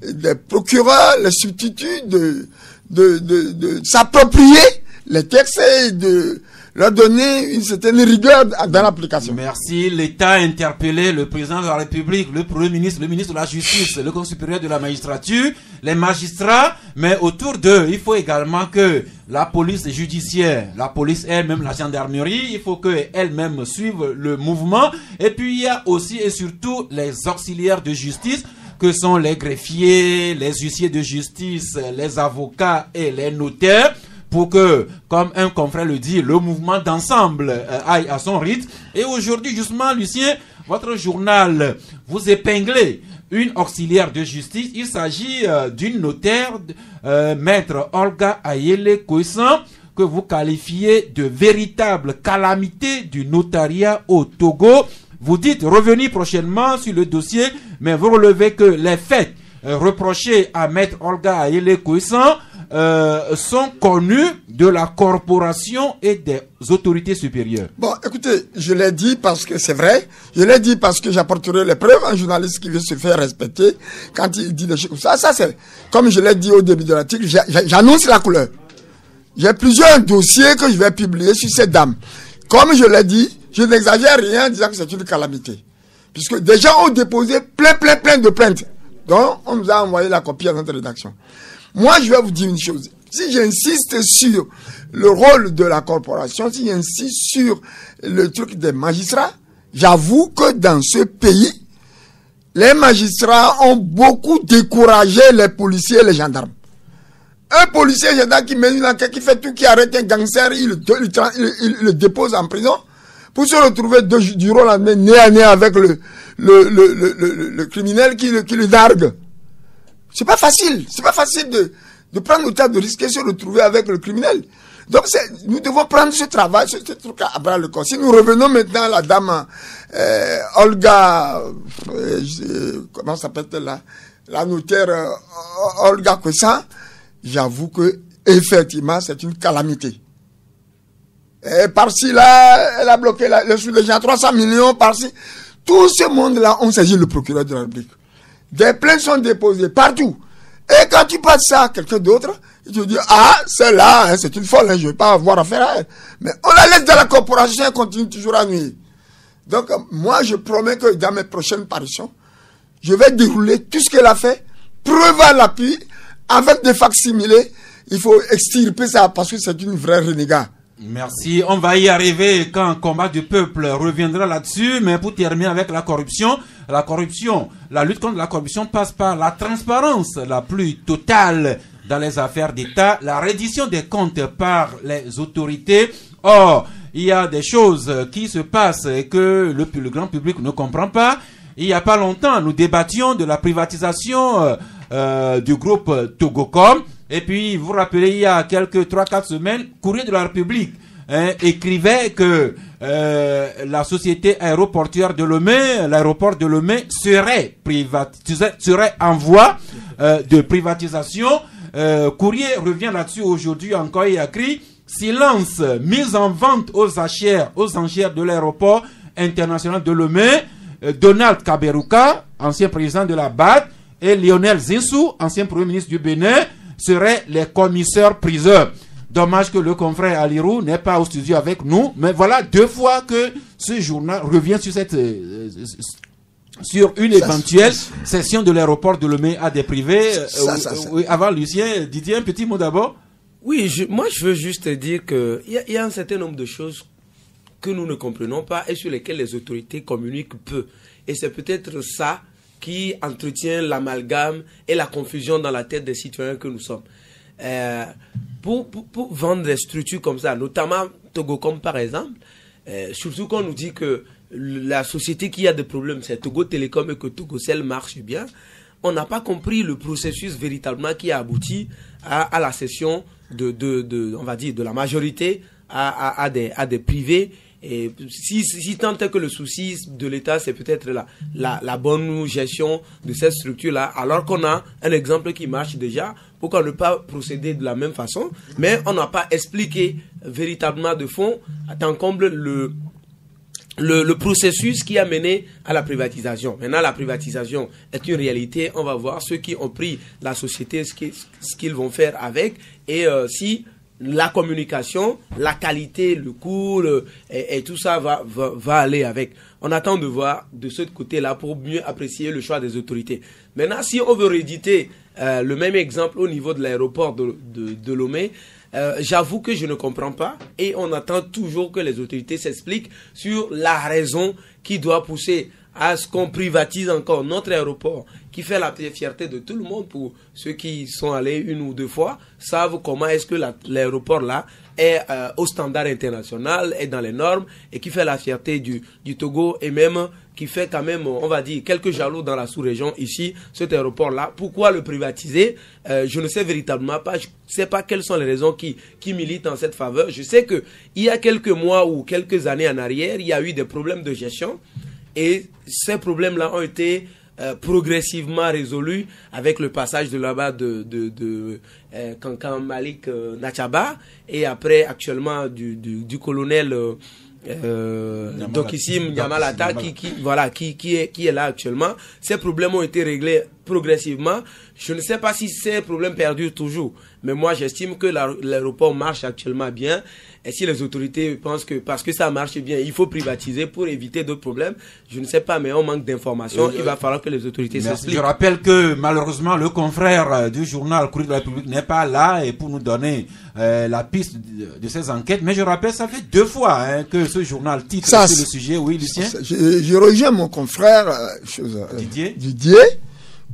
des procureurs, les substituts de s'approprier les textes et de leur donner une certaine rigueur dans l'application. Merci. L'État a interpellé le président de la République, le Premier ministre, le ministre de la Justice, le Conseil supérieur de la magistrature, les magistrats, mais autour d'eux, il faut également que la police judiciaire, la police elle-même, la gendarmerie, il faut qu'elle-même suive le mouvement. Et puis il y a aussi et surtout les auxiliaires de justice, que sont les greffiers, les huissiers de justice, les avocats et les notaires, pour que, comme un confrère le dit, le mouvement d'ensemble aille à son rythme. Et aujourd'hui, justement, Lucien, votre journal, vous épinglez une auxiliaire de justice. Il s'agit d'une notaire, maître Olga Ayele Koissan, que vous qualifiez de véritable calamité du notariat au Togo. Vous dites revenir prochainement sur le dossier, mais vous relevez que les faits reprochés à maître Olga Ayele Koissan sont connus de la corporation et des autorités supérieures. Bon, écoutez, je l'ai dit parce que c'est vrai. Je l'ai dit parce que j'apporterai les preuves. Un journaliste qui veut se faire respecter, quand il dit des choses comme ça, c'est, comme je l'ai dit au début de l'article, j'annonce la couleur. J'ai plusieurs dossiers que je vais publier sur cette dame. Comme je l'ai dit, je n'exagère rien en disant que c'est une calamité. Puisque des gens ont déposé plein de plaintes. Donc, on nous a envoyé la copie à notre rédaction. Moi, je vais vous dire une chose. Si j'insiste sur le rôle de la corporation, si j'insiste sur le truc des magistrats, j'avoue que dans ce pays, les magistrats ont beaucoup découragé les policiers et les gendarmes. Un policier et gendarme qui mène une enquête, qui fait tout, qui arrête un gangster, il le dépose en prison pour se retrouver du rôle en nez à nez avec le criminel qui le nargue. C'est pas facile de prendre le temps de risquer de se retrouver avec le criminel. Donc nous devons prendre ce travail, ce truc à bras le corps. Si nous revenons maintenant à la dame Olga, comment s'appelle-t-elle là, la notaire Olga Koissan, j'avoue que effectivement c'est une calamité. Et par-ci là, elle a bloqué le sous des gens, 300 millions par-ci. Tout ce monde-là ont saisi le procureur de la République. Des plaintes sont déposées partout. Et quand tu passes ça à quelqu'un d'autre, il te dit, ah, celle-là, hein, c'est une folle, hein, je ne vais pas avoir affaire à elle. Mais on la laisse dans la corporation, elle continue toujours à nuire. Donc, moi, je promets que dans mes prochaines parutions, je vais dérouler tout ce qu'elle a fait, preuve à l'appui, avec des facsimilés. Il faut extirper ça parce que c'est une vraie renégat. Merci. On va y arriver quand Combat du Peuple reviendra là-dessus. Mais pour terminer avec la corruption, la lutte contre la corruption passe par la transparence la plus totale dans les affaires d'État, la reddition des comptes par les autorités. Or, il y a des choses qui se passent et que le grand public ne comprend pas. Il n'y a pas longtemps, nous débattions de la privatisation du groupe Togocom. Et puis, vous vous rappelez, il y a quelques 3-4 semaines, Courrier de la République écrivait que la société aéroportuaire de Lomé, l'aéroport de Lomé, serait en voie de privatisation. Courrier revient là-dessus aujourd'hui encore et écrit « Silence, mise en vente aux enchères de l'aéroport international de Lomé ». Donald Kaberuka, ancien président de la BAD, et Lionel Zinsou, ancien premier ministre du Bénin, seraient les commissaires-priseurs. Dommage que le confrère Alirou n'est pas au studio avec nous, mais voilà 2 fois que ce journal revient sur une éventuelle cession de l'aéroport de Lomé à des privés. Oui, avant Lucien, Didier, un petit mot d'abord. Oui, moi je veux juste dire qu'il y a un certain nombre de choses que nous ne comprenons pas et sur lesquelles les autorités communiquent peu. Et c'est peut-être ça qui entretient l'amalgame et la confusion dans la tête des citoyens que nous sommes. Pour vendre des structures comme ça, notamment Togocom par exemple, surtout quand on nous dit que la société qui a des problèmes, c'est Togo Télécom et que Togocel marche bien, on n'a pas compris le processus véritablement qui a abouti à la cession on va dire, de la majorité à des privés. Et si tant est que le souci de l'État, c'est peut-être la bonne gestion de cette structure-là, alors qu'on a un exemple qui marche déjà, pourquoi ne pas procéder de la même façon? Mais on n'a pas expliqué véritablement de fond, tant comble le processus qui a mené à la privatisation. Maintenant, la privatisation est une réalité. On va voir ceux qui ont pris la société, ce qu'ils vont faire avec, et si la communication, la qualité, le coût et tout ça va aller avec. On attend de voir de ce côté-là pour mieux apprécier le choix des autorités. Maintenant, si on veut rééditer le même exemple au niveau de l'aéroport de Lomé, j'avoue que je ne comprends pas et on attend toujours que les autorités s'expliquent sur la raison qui doit pousser à ce qu'on privatise encore notre aéroport qui fait la fierté de tout le monde. Pour ceux qui sont allés une ou deux fois savent comment est-ce que l'aéroport là est au standard international, est dans les normes et qui fait la fierté du Togo et même qui fait quand même, on va dire, quelques jaloux dans la sous-région ici, cet aéroport-là. Pourquoi le privatiser? Je ne sais véritablement pas. Je ne sais pas quelles sont les raisons qui militent en cette faveur. Je sais que il y a quelques mois ou quelques années en arrière, il y a eu des problèmes de gestion et ces problèmes-là ont été progressivement résolus avec le passage de là-bas de Kankan Malik Nachaba et après actuellement du colonel Dokissim Nyamalata qui est là actuellement. Ces problèmes ont été réglés progressivement. Je ne sais pas si ces problèmes perdurent toujours, mais moi j'estime que l'aéroport marche actuellement bien. Et si les autorités pensent que parce que ça marche bien, il faut privatiser pour éviter d'autres problèmes, je ne sais pas, mais on manque d'informations. Il va falloir que les autorités s'expliquent. Je rappelle que malheureusement le confrère du journal Courrier de la République n'est pas là et pour nous donner la piste de ces enquêtes. Mais je rappelle, ça fait 2 fois que ce journal titre sur le sujet. Oui, Lucien. Je rejoins mon confrère Didier,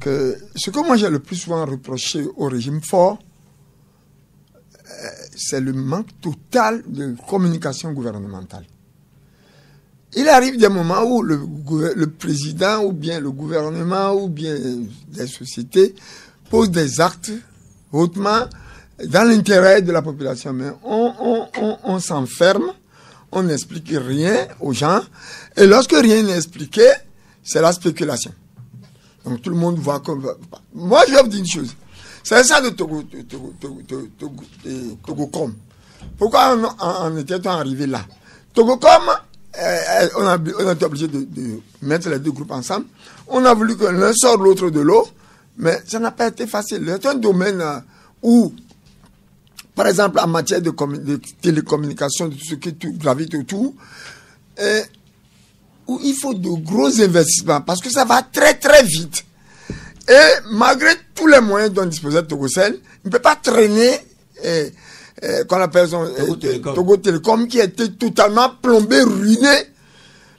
que ce que moi j'ai le plus souvent reproché au régime fort, c'est le manque total de communication gouvernementale. Il arrive des moments où le président ou bien le gouvernement ou bien des sociétés posent des actes hautement dans l'intérêt de la population. Mais on s'enferme, on n'explique rien aux gens. Et lorsque rien n'est expliqué, c'est la spéculation. Donc tout le monde voit comme... Moi, je vais vous dire une chose. C'est ça de Togocom. Pourquoi on était arrivé là? Togocom, on a été obligé de mettre les deux groupes ensemble. On a voulu que l'un sorte l'autre de l'eau, mais ça n'a pas été facile. C'est un domaine où, par exemple, en matière de télécommunication, de tout ce qui gravite autour, où il faut de gros investissements, parce que ça va très très vite. Et malgré tous les moyens dont disposait Togocel, il ne peut pas traîner qu'on appelle Togo Télécom, qui a été totalement plombé, ruiné.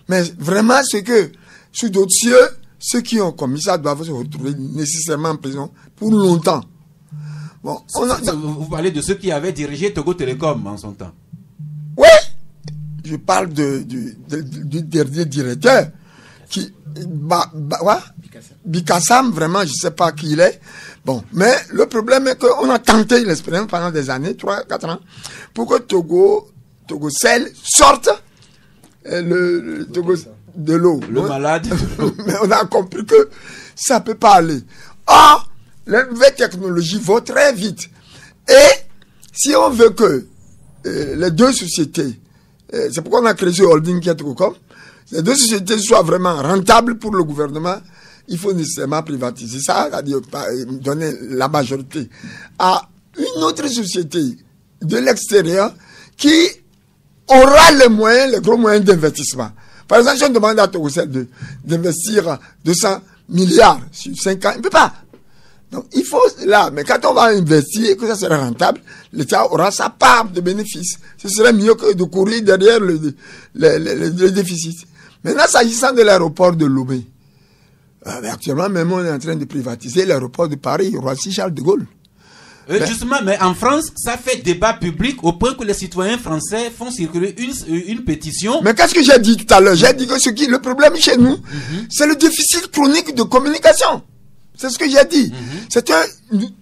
Mais vraiment, c'est que sous d'autres cieux, ceux qui ont commis ça doivent se retrouver nécessairement en prison pour longtemps. Bon, vous parlez de ceux qui avaient dirigé Togo Télécom en son temps. Oui, je parle du dernier directeur qui... Bikassam, vraiment, je ne sais pas qui il est. Bon, mais le problème est qu'on a tenté l'expérience pendant des années, 3-4 ans, pour que Togocel sorte le Togo de l'eau. Le malade. Mais on a compris que ça ne peut pas aller. Or, les nouvelles technologies vont très vite. Et si on veut que les deux sociétés, c'est pourquoi on a créé ce holding qui est Togocom, les deux sociétés soient vraiment rentables pour le gouvernement, il faut nécessairement privatiser ça, c'est-à-dire donner la majorité à une autre société de l'extérieur qui aura les moyens, les gros moyens d'investissement. Par exemple, si on demande à Togocel d'investir 200 milliards sur 5 ans, il ne peut pas. Donc, il faut là, mais quand on va investir et que ça sera rentable, l'État aura sa part de bénéfices. Ce serait mieux que de courir derrière le déficit. Maintenant, s'agissant de l'aéroport de Lomé, actuellement, même on est en train de privatiser l'aéroport de Paris, Roissy-Charles de Gaulle. Justement, mais en France, ça fait débat public au point que les citoyens français font circuler une pétition. Mais qu'est-ce que j'ai dit tout à l'heure? J'ai dit que le problème chez nous, c'est le déficit chronique de communication. C'est ce que j'ai dit.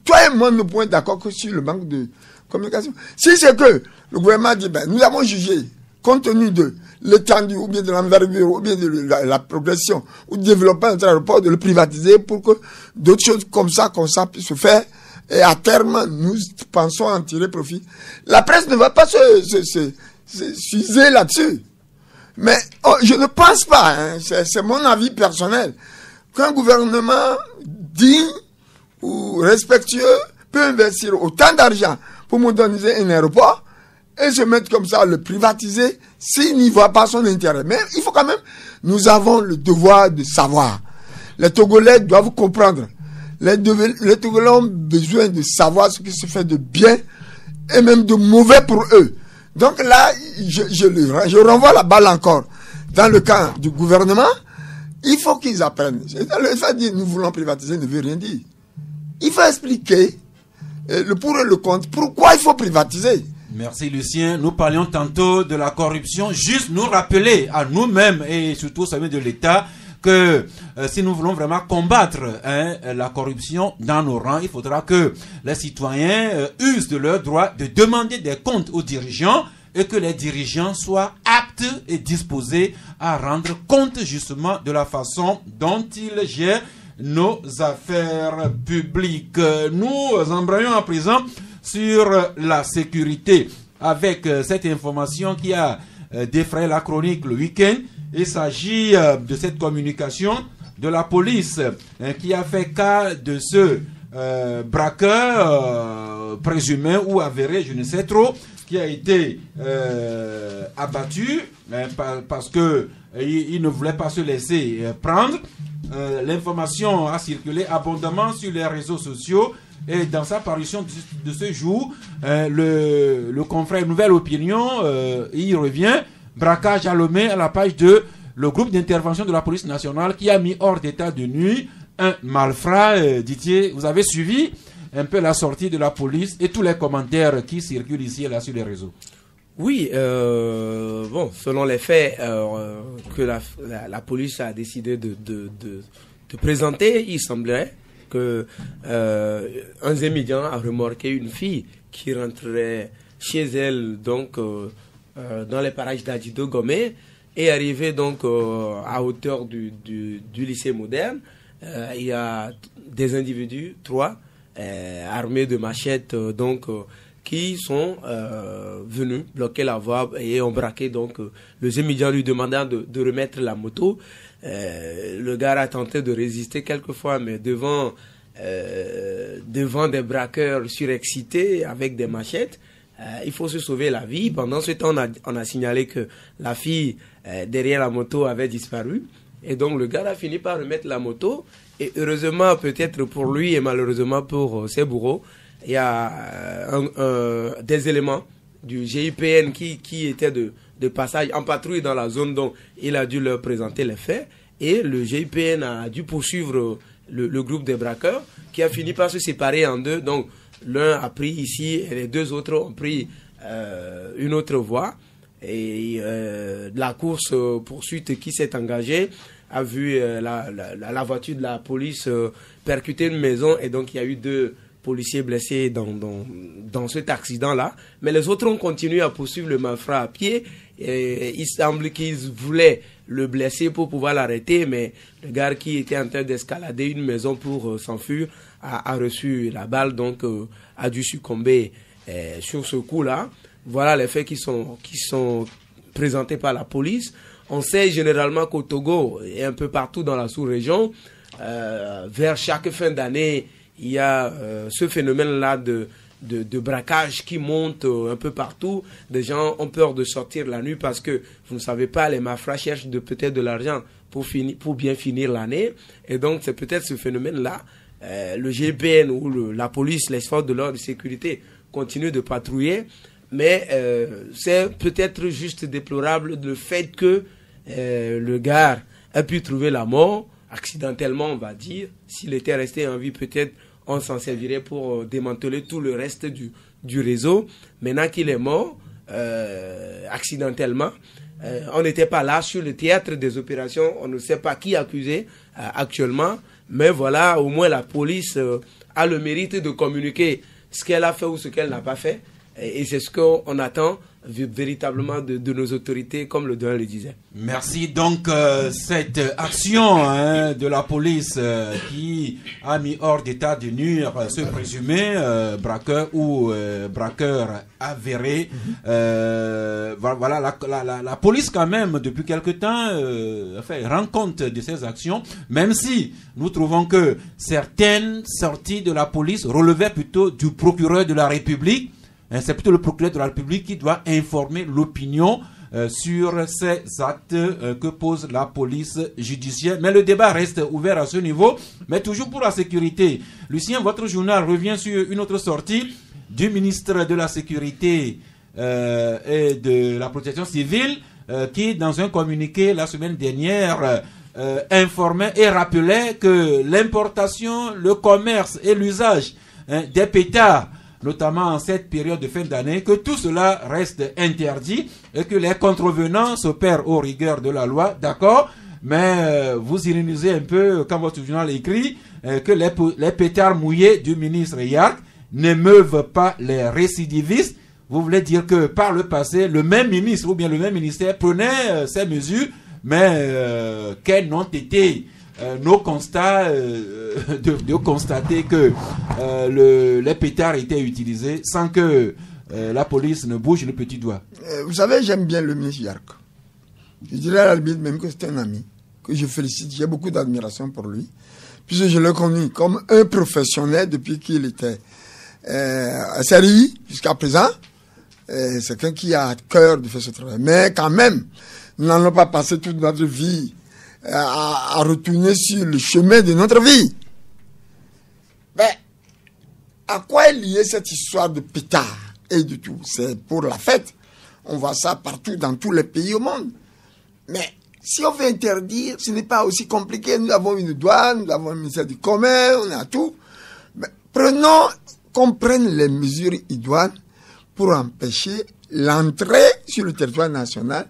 Toi et moi, nous pouvons être d'accord que sur le manque de communication. Si c'est que le gouvernement dit, nous avons jugé, compte tenu de l'étendue, ou bien de l'envergure, ou bien de la progression, ou du développement de notre aéroport, de le privatiser pour que d'autres choses comme ça puissent se faire. Et à terme, nous pensons en tirer profit. La presse ne va pas s'user là-dessus. Mais Oh, je ne pense pas, hein, c'est mon avis personnel, qu'un gouvernement digne ou respectueux peut investir autant d'argent pour moderniser un aéroport et se mettre comme ça à le privatiser s'il n'y voit pas son intérêt. Mais il faut quand même, nous avons le devoir de savoir. Les Togolais doivent comprendre. Les Togolais ont besoin de savoir ce qui se fait de bien et même de mauvais pour eux. Donc là, je renvoie la balle encore dans le camp du gouvernement. Il faut qu'ils apprennent. Le fait de dire nous voulons privatiser ne veut rien dire. Il faut expliquer le pour et le contre. Pourquoi il faut privatiser? Merci Lucien. Nous parlions tantôt de la corruption. Juste nous rappeler à nous-mêmes et surtout au sommet de l'État que si nous voulons vraiment combattre la corruption dans nos rangs, il faudra que les citoyens usent de leur droit de demander des comptes aux dirigeants et que les dirigeants soient aptes et disposés à rendre compte justement de la façon dont ils gèrent nos affaires publiques. Nous embrayons à présent sur la sécurité avec cette information qui a défrayé la chronique le week-end. Il s'agit de cette communication de la police qui a fait cas de ce braqueur présumé ou avéré, je ne sais trop, qui a été abattu parce que il ne voulait pas se laisser prendre. L'information a circulé abondamment sur les réseaux sociaux et dans sa parution de ce jour, le confrère Nouvelle Opinion y revient. Braquage à Lomé à la page 2, le groupe d'intervention de la police nationale qui a mis hors d'état de nuit un malfrat. Didier, vous avez suivi un peu la sortie de la police et tous les commentaires qui circulent ici et là sur les réseaux. Oui, bon, selon les faits que la police a décidé de présenter, il semblerait que un Zémidian a remorqué une fille qui rentrerait chez elle donc dans les parages d'Adido Gomé et arrivé donc à hauteur du lycée moderne. Il y a des individus, 3, armés de machettes qui sont venus bloquer la voie et ont braqué donc le Zémidian lui demandant de remettre la moto. Le gars a tenté de résister quelques fois, mais devant des braqueurs surexcités avec des machettes, il faut se sauver la vie. Pendant ce temps, on a signalé que la fille derrière la moto avait disparu. Et donc le gars a fini par remettre la moto. Et heureusement, peut-être pour lui et malheureusement pour ses bourreaux, il y a des éléments du GIPN qui étaient de passage en patrouille dans la zone, dont il a dû leur présenter les faits. Et le GIPN a dû poursuivre le groupe des braqueurs qui a fini par se séparer en deux. Donc l'un a pris ici et les deux autres ont pris une autre voie. Et la course poursuite qui s'est engagée a vu la voiture de la police percuter une maison et donc il y a eu 2 policiers blessés dans cet accident-là. Mais les autres ont continué à poursuivre le malfrat à pied. Et il semble qu'ils voulaient le blesser pour pouvoir l'arrêter, mais le gars qui était en train d'escalader une maison pour s'enfuir a reçu la balle, donc a dû succomber sur ce coup-là. Voilà les faits qui sont présentés par la police. On sait généralement qu'au Togo et un peu partout dans la sous-région, vers chaque fin d'année, il y a ce phénomène-là de braquage qui monte un peu partout. Des gens ont peur de sortir la nuit parce que, vous ne savez pas, les malfrats cherchent peut-être de l'argent pour bien finir l'année. Et donc, c'est peut-être ce phénomène-là. Le GIPN ou la police, les forces de l'ordre de sécurité continuent de patrouiller. Mais c'est peut-être juste déplorable le fait que le gars a pu trouver la mort, accidentellement on va dire. S'il était resté en vie, peut-être on s'en servirait pour démanteler tout le reste du réseau. Maintenant qu'il est mort, accidentellement, on n'était pas là sur le théâtre des opérations, on ne sait pas qui accuser actuellement. Mais voilà, au moins la police a le mérite de communiquer ce qu'elle a fait ou ce qu'elle n'a pas fait. Et c'est ce qu'on attend véritablement de nos autorités, comme le doyen le disait. Merci. Donc, cette action de la police qui a mis hors d'état de nuire ce présumé braqueur ou braqueur avéré. Voilà, la police quand même, depuis quelque temps, rend compte de ces actions, même si nous trouvons que certaines sorties de la police relevaient plutôt du procureur de la République. C'est plutôt le procureur de la République qui doit informer l'opinion sur ces actes que pose la police judiciaire. Mais le débat reste ouvert à ce niveau. Mais toujours pour la sécurité. Lucien, votre journal revient sur une autre sortie du ministre de la Sécurité et de la Protection civile qui, dans un communiqué la semaine dernière, informait et rappelait que l'importation, le commerce et l'usage des pétards, notamment en cette période de fin d'année, que tout cela reste interdit et que les contrevenants s'opèrent aux rigueurs de la loi, d'accord, mais vous ironisez un peu quand votre journal écrit que les pétards mouillés du ministre Yark n'émeuvent pas les récidivistes. Vous voulez dire que par le passé, le même ministre ou bien le même ministère prenait ces mesures, mais quels n'ont été nos constats de constater que les pétards étaient utilisés sans que la police ne bouge le petit doigt. Vous savez, j'aime bien le ministre Yark. Je dirais à la limite même que c'est un ami, que je félicite. J'ai beaucoup d'admiration pour lui, puisque je l'ai connu comme un professionnel depuis qu'il était à CRI jusqu'à présent. C'est quelqu'un qui a à cœur de faire ce travail. Mais quand même, nous n'allons pas passer toute notre vie à retourner sur le chemin de notre vie. Mais à quoi est liée cette histoire de pétard et de tout? C'est pour la fête. On voit ça partout dans tous les pays au monde. Mais si on veut interdire, ce n'est pas aussi compliqué. Nous avons une douane, nous avons un ministère du commerce, on a tout. Mais prenons qu'on prenne les mesures idoines pour empêcher l'entrée sur le territoire national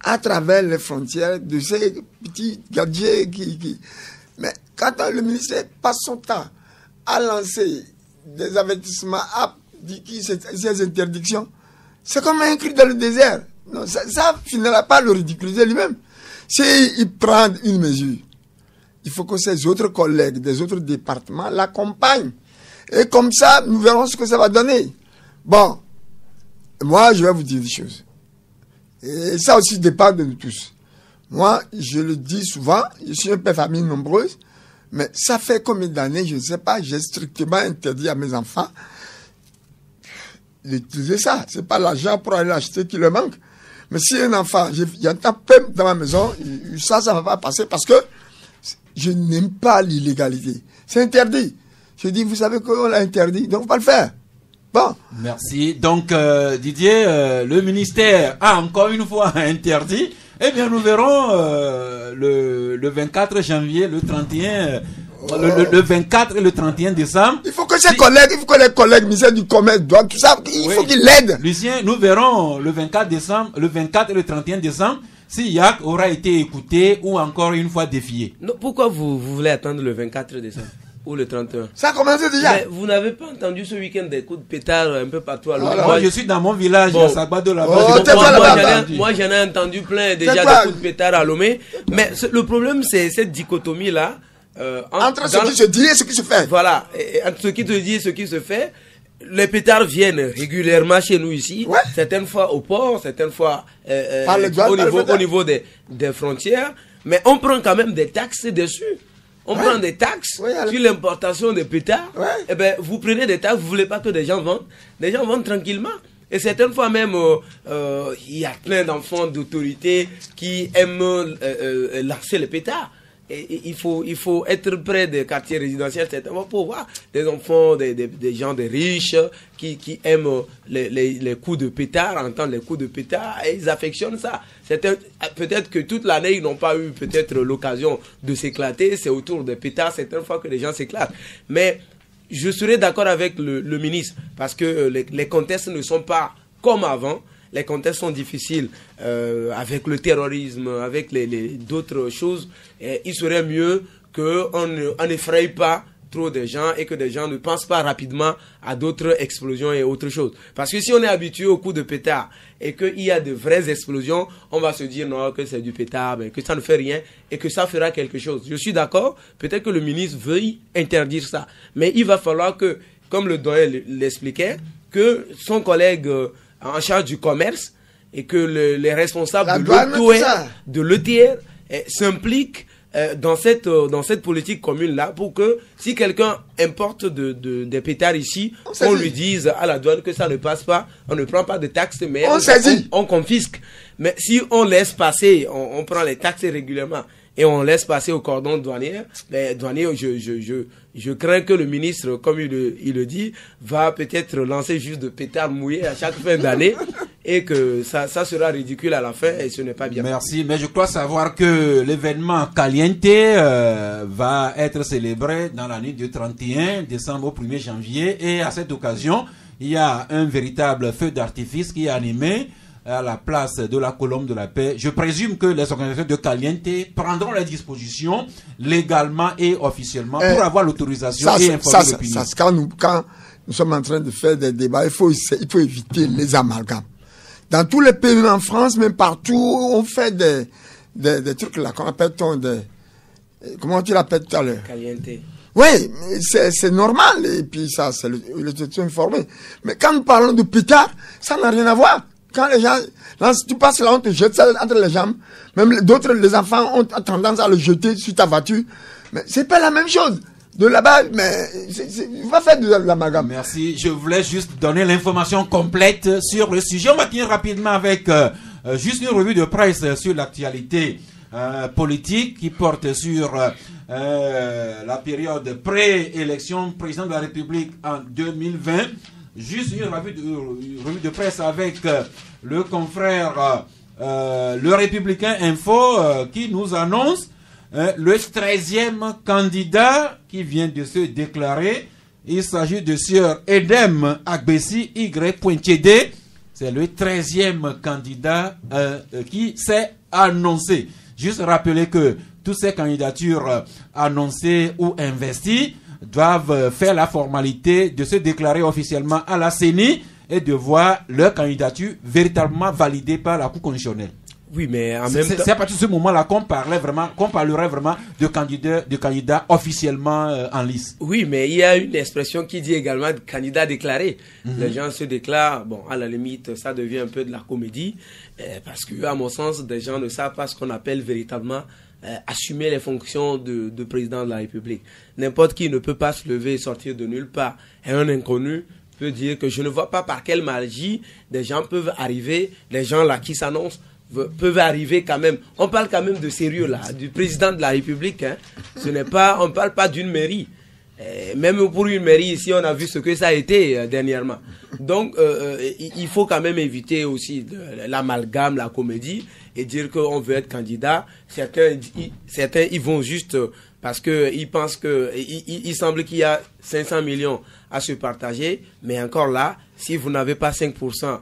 à travers les frontières de ces petits gadgets Mais quand le ministère passe son temps à lancer des avertissements, à dire ces interdictions, c'est comme un cri dans le désert. Non, ça finira pas le ridiculiser lui-même. S'il prend une mesure, il faut que ses autres collègues des autres départements l'accompagnent. Et comme ça, nous verrons ce que ça va donner. Bon, moi, je vais vous dire des choses. Et ça aussi dépend de nous tous. Moi, je le dis souvent, je suis un père famille nombreuse, mais ça fait combien d'années, je ne sais pas, j'ai strictement interdit à mes enfants d'utiliser ça. C'est pas l'argent pour aller acheter qui leur manque. Mais si un enfant, j'entends peu dans ma maison, ça va pas passer parce que je n'aime pas l'illégalité. C'est interdit. Je dis, vous savez qu'on l'a interdit, donc faut pas le faire. Bon. Merci. Donc, Didier, le ministère a encore une fois interdit. Eh bien, nous verrons le 24 janvier, le 31, le 24 et le 31 décembre. Il faut que ses collègues, il faut que les collègues ministère du commerce, douane, tout ça, il faut qu'ils l'aident. Lucien, nous verrons le 24 décembre, le 24 et le 31 décembre, si Yark aura été écouté ou encore une fois défié. Non, pourquoi vous voulez attendre le 24 décembre? Ou le 31. Ça a commencé déjà. Mais vous n'avez pas entendu ce week-end des coups de pétard un peu partout à l'eau. Moi, je suis dans mon village, à Sagbado là-bas. Moi, j'en ai entendu plein déjà des coups de pétard à Lomé. Mais le problème, c'est cette dichotomie-là. Entre ce qui se dit et ce qui se fait. Voilà. Entre ce qui se dit et ce qui se fait. Les pétards viennent régulièrement chez nous ici. Ouais. Certaines fois au port, certaines fois au niveau des frontières. Mais on prend quand même des taxes dessus. On prend des taxes sur l'importation des pétards. Eh ben, vous prenez des taxes, vous voulez pas que des gens vendent. Les gens vendent tranquillement. Et certaines fois même, il y a plein d'enfants d'autorité qui aiment lancer les pétards. Et il faut être près des quartiers résidentiels certainement pour voir des enfants, des gens, des riches qui aiment les coups de pétard, entendre les coups de pétard, et ils affectionnent ça. Peut-être que toute l'année ils n'ont pas eu peut-être l'occasion de s'éclater. C'est autour des pétards certaines fois que les gens s'éclatent. Mais je serais d'accord avec le ministre parce que les contextes ne sont pas comme avant. Les contextes sont difficiles avec le terrorisme, avec d'autres choses. Et il serait mieux qu'on n'effraie pas trop de gens et que des gens ne pensent pas rapidement à d'autres explosions et autres choses. Parce que si on est habitué au coup de pétard et qu'il y a de vraies explosions, on va se dire non, que c'est du pétard, mais que ça ne fait rien et que ça fera quelque chose. Je suis d'accord, peut-être que le ministre veuille interdire ça. Mais il va falloir que, comme le doyen l'expliquait, que son collègue en charge du commerce et que les responsables de l'ETR s'impliquent dans cette politique commune-là pour que si quelqu'un importe des pétards ici, on lui dise à la douane que ça ne passe pas, on ne prend pas de taxes, mais on confisque. Mais si on laisse passer, on prend les taxes régulièrement et on laisse passer au cordon douanier, les douaniers, je crains que le ministre, comme il le dit, va peut-être lancer juste de pétards mouillés à chaque fin d'année et que ça sera ridicule à la fin et ce n'est pas bien. Merci, mais je crois savoir que l'événement Caliente va être célébré dans la nuit du 31 décembre au 1er janvier et à cette occasion, il y a un véritable feu d'artifice qui est animé à la place de la Colombe de la Paix. Je présume que les organisateurs de Caliente prendront les dispositions légalement et officiellement pour avoir l'autorisation et informer l'opinion. Quand nous sommes en train de faire des débats, il faut éviter les amalgames. Dans tous les pays, en France, même partout, on fait des trucs là, qu'on appelle comment tu l'appelles tout à l'heure? Caliente. Oui, c'est normal, et puis ça, c'est le informé. Mais quand nous parlons de pétard, ça n'a rien à voir. Quand les gens, tu passes là, on te jette ça entre les jambes. Même d'autres, les enfants ont tendance à le jeter sur ta voiture. Mais c'est pas la même chose. De là-bas, mais va faire de l'amalgame. Merci. Je voulais juste donner l'information complète sur le sujet. On va finir rapidement avec juste une revue de presse sur l'actualité politique qui porte sur la période pré-élection président de la République en 2020. Juste une revue de presse avec le confrère Le Républicain Info qui nous annonce le 13e candidat qui vient de se déclarer. Il s'agit de Sir Edem Agbessi Y.D. C'est le 13e candidat qui s'est annoncé. Juste rappeler que toutes ces candidatures annoncées ou investies doivent faire la formalité de se déclarer officiellement à la CENI et de voir leur candidature véritablement validée par la Cour constitutionnelle. Oui, mais en même temps... C'est à partir de ce moment-là qu'on parlerait vraiment de candidats officiellement en lice. Oui, mais il y a une expression qui dit également de candidat déclaré. Les gens se déclarent, bon, à la limite, ça devient un peu de la comédie, parce que, à mon sens, des gens ne savent pas ce qu'on appelle véritablement assumer les fonctions de président de la République. N'importe qui ne peut pas se lever et sortir de nulle part. Et un inconnu peut dire que je ne vois pas par quelle magie des gens peuvent arriver, les gens là qui s'annoncent, peuvent arriver quand même. On parle quand même de sérieux là, du président de la République. Hein. On ne parle pas d'une mairie. Même pour une mairie ici, on a vu ce que ça a été dernièrement. Donc, il faut quand même éviter aussi l'amalgame, la comédie et dire qu'on veut être candidat. Certains ils vont juste parce qu'ils pensent il semble qu'il y a 500 millions à se partager. Mais encore là, si vous n'avez pas 5%,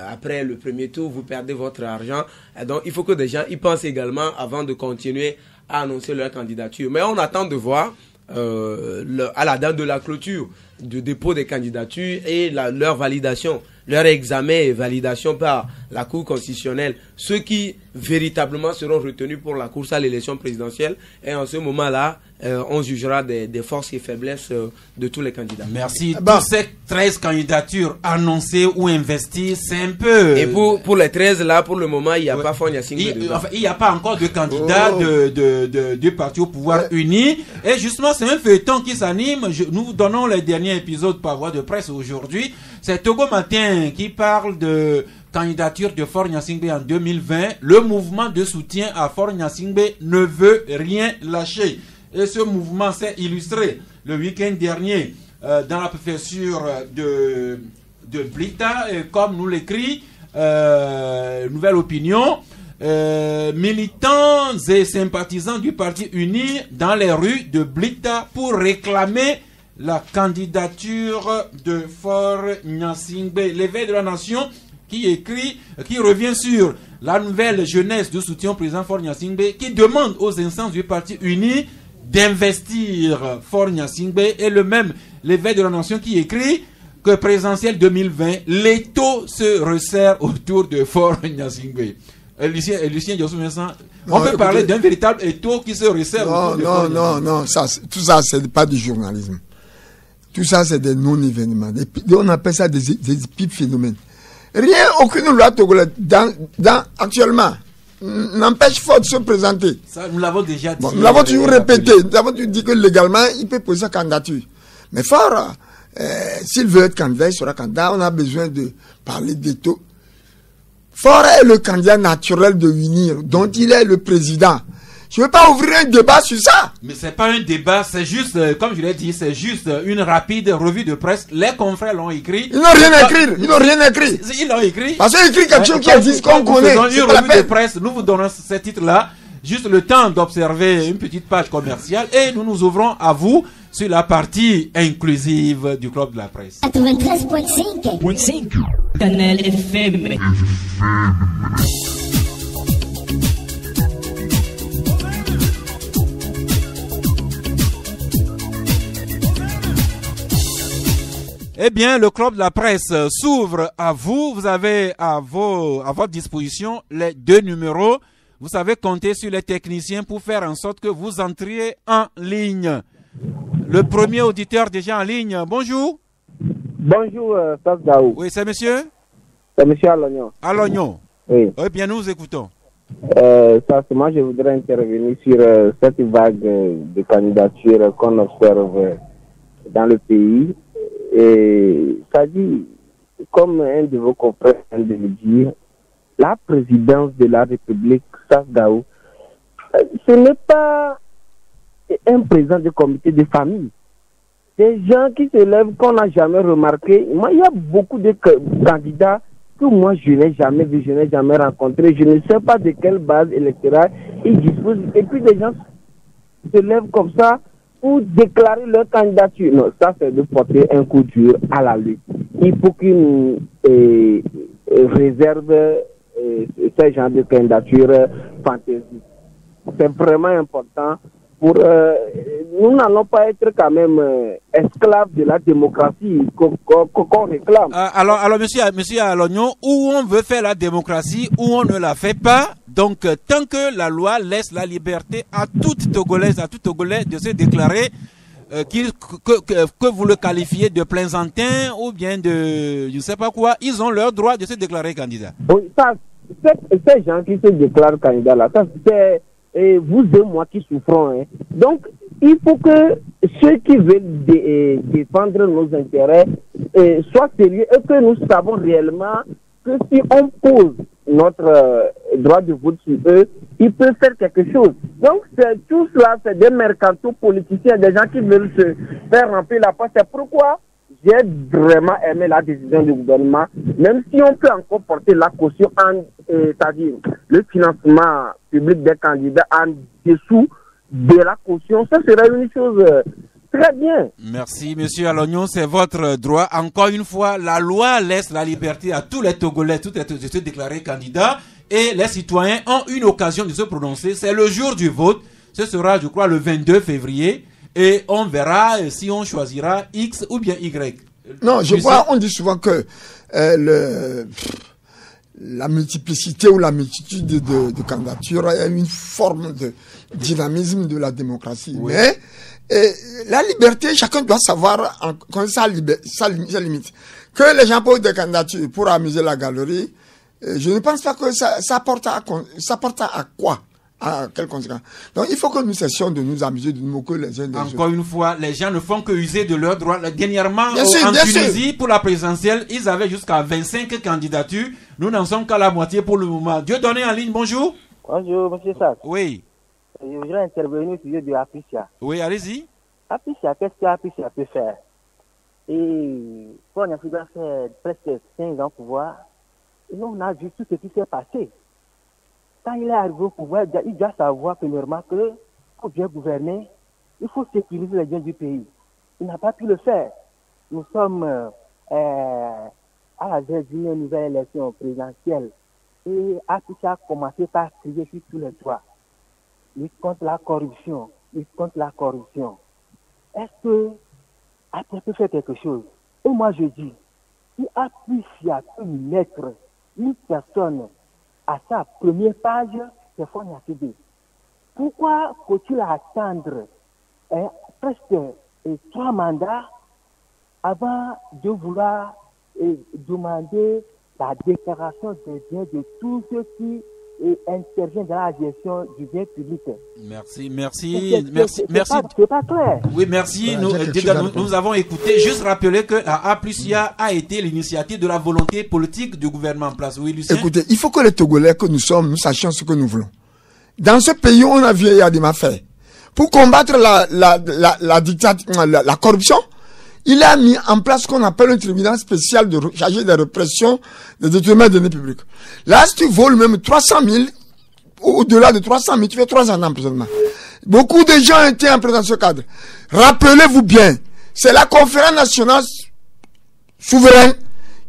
après le premier tour, vous perdez votre argent. Et donc, il faut que des gens y pensent également avant de continuer à annoncer leur candidature. Mais on attend de voir à la date de la clôture du dépôt des candidatures et leur validation, leur examen et validation par la Cour constitutionnelle, ceux qui véritablement seront retenus pour la course à l'élection présidentielle. Et en ce moment-là, on jugera des forces et faiblesses de tous les candidats. Merci. Toutes ces 13 candidatures annoncées ou investies, c'est un peu... Et pour les 13 là, pour le moment, il n'y a pas Fornia Singbe dedans. Enfin, il n'y a pas encore de candidats de parti au pouvoir uni. Et justement, c'est un feuilleton qui s'anime. Nous vous donnons les derniers épisodes par voie de presse aujourd'hui. C'est Togo Matin qui parle de candidature de Faure Gnassingbé en 2020. Le mouvement de soutien à Faure Gnassingbé ne veut rien lâcher. Et ce mouvement s'est illustré le week-end dernier dans la préfecture de Blita, comme nous l'écrit Nouvelle Opinion. Militants et sympathisants du Parti Uni dans les rues de Blita pour réclamer la candidature de Faure Gnassingbé. L'éveil de la nation qui revient sur la nouvelle jeunesse de soutien au président Faure Gnassingbé, qui demande aux instances du Parti Uni d'investir Faure Gnassingbé, et le même l'évêque de la Nation qui écrit que présidentielle 2020, les taux se resserrent autour de Faure Gnassingbé. Lucien Jossou-Vincent, on peut parler d'un véritable étau qui se resserre autour de Faure Gnassingbé. Non, tout ça, c'est pas du journalisme. Tout ça, c'est des non-événements. On appelle ça des épiphénomènes. Rien, aucune loi togolaise, actuellement, n'empêche Faure de se présenter. Ça, nous l'avons déjà dit. Nous l'avons toujours répété. Nous avons toujours dit que légalement, il peut poser sa candidature. Mais Faure, s'il veut être candidat, il sera candidat. On a besoin de parler des taux. Faure est le candidat naturel de l'UNIR, dont il est le président. Je ne veux pas ouvrir un débat sur ça. Mais c'est pas un débat, c'est juste, comme je l'ai dit, c'est juste une rapide revue de presse. Les confrères l'ont écrit. Ils n'ont rien écrit. Ils n'ont rien écrit. Ils l'ont écrit. Parce qu'ils écrit quelque chose qui existe, qu'on connaît. Nous faisons une revue de presse, nous vous donnons ce titre-là, juste le temps d'observer une petite page commerciale, et nous nous ouvrons à vous sur la partie inclusive du Club de la Presse. 93.5 Canal FM. Eh bien, le Club de la Presse s'ouvre à vous. Vous avez à votre disposition les 2 numéros. Vous savez compter sur les techniciens pour faire en sorte que vous entriez en ligne. Le premier auditeur déjà en ligne. Bonjour. Bonjour, Stas Daou. Oui, c'est monsieur? C'est monsieur Alognon. Alognon. Oui. Eh bien, nous vous écoutons. Moi, je voudrais intervenir sur cette vague de candidatures qu'on observe dans le pays. Et ça dit, comme un de vos confrères vient de le dire, la présidence de la République, Stas Daou, ce n'est pas un président de comité de famille. Des gens qui se lèvent qu'on n'a jamais remarqué. Moi, il y a beaucoup de candidats que moi, je n'ai jamais vu, je n'ai jamais rencontré. Je ne sais pas de quelle base électorale ils disposent. Et puis, des gens se lèvent comme ça pour déclarer leur candidature. Non, ça, c'est de porter un coup dur à la lutte. Il faut qu'ils nous réservent ce genre de candidature fantaisiste. C'est vraiment important. Nous n'allons pas être quand même esclaves de la démocratie qu'on réclame. Alors monsieur Alognon, où on veut faire la démocratie, où on ne la fait pas. Donc, tant que la loi laisse la liberté à toute Togolaise, à tout Togolais de se déclarer, que vous le qualifiez de plaisantin ou bien de je ne sais pas quoi, ils ont leur droit de se déclarer candidat. Oui, ça, ces gens qui se déclarent candidats là, ça c'est vous et moi qui souffrons. Hein. Donc, il faut que ceux qui veulent défendre nos intérêts soient sérieux et que nous savons réellement que si on pose notre droit de vote sur eux, ils peuvent faire quelque chose. Donc, tout cela, c'est des mercantaux politiciens, des gens qui veulent se faire remplir la poche. C'est pourquoi j'ai vraiment aimé la décision du gouvernement, même si on peut encore porter la caution, c'est-à-dire le financement public des candidats en dessous de la caution, ça serait une chose très bien. Merci, monsieur Alognon, c'est votre droit. Encore une fois, la loi laisse la liberté à tous les Togolais, de se déclarer candidats, et les citoyens ont une occasion de se prononcer. C'est le jour du vote. Ce sera, je crois, le 22 février. Et on verra si on choisira X ou bien Y. Non, je crois, on dit souvent que la multiplicité ou la multitude de candidatures a une forme de dynamisme de la démocratie. Oui. Mais la liberté, chacun doit savoir sa limite. Que les gens posent des candidatures pour amuser la galerie, je ne pense pas que ça porte à quoi? À quelles conséquences? Donc, il faut que nous cessions de nous amuser, de nous moquer les uns des autres. Encore une fois, les gens ne font que user de leurs droits. Dernièrement, en Tunisie, pour la présidentielle, ils avaient jusqu'à 25 candidatures. Nous n'en sommes qu'à la moitié pour le moment. Dieudonné en ligne, bonjour. Bonjour, monsieur Sass. Oui. Je voudrais intervenir au sujet de Apicia. Oui, allez-y. Apicia, qu'est-ce qu'Apicia peut faire? Et pour on a fait presque 5 ans au pouvoir, et on a vu tout ce qui s'est passé. Quand il est arrivé au pouvoir, il doit savoir premièrement que pour bien gouverner, il faut sécuriser les biens du pays. Il n'a pas pu le faire. Nous sommes à la veille d'une nouvelle élection présidentielle. Et Apicha a commencé par crier sur tous les toits. Lutte contre la corruption, lutte contre la corruption, est-ce que après peut faire quelque chose? Et moi je dis, si Appucia peut mettre une personne à sa première page, c'est Faure Gnassingbé. Pourquoi faut-il attendre presque 3 mandats avant de vouloir demander la déclaration des biens de tous ceux qui interviennent dans la gestion du bien public? Merci. C'est pas clair. Oui, merci. Nous avons écouté. Juste rappeler que la Appucia a été l'initiative de la volonté politique du gouvernement en place. Oui, Lucien. Écoutez, il faut que les Togolais que nous sommes, nous sachions ce que nous voulons. Dans ce pays, on a vu Yadima faire. Pour combattre la dictature, la corruption, il a mis en place ce qu'on appelle un tribunal spécial chargé de répression des détournements de deniers publics. Là, si tu voles même 300 000, au-delà de 300 000, tu fais 3 ans d'emprisonnement. Beaucoup de gens ont été en prison dans ce cadre. Rappelez-vous bien, c'est la conférence nationale souveraine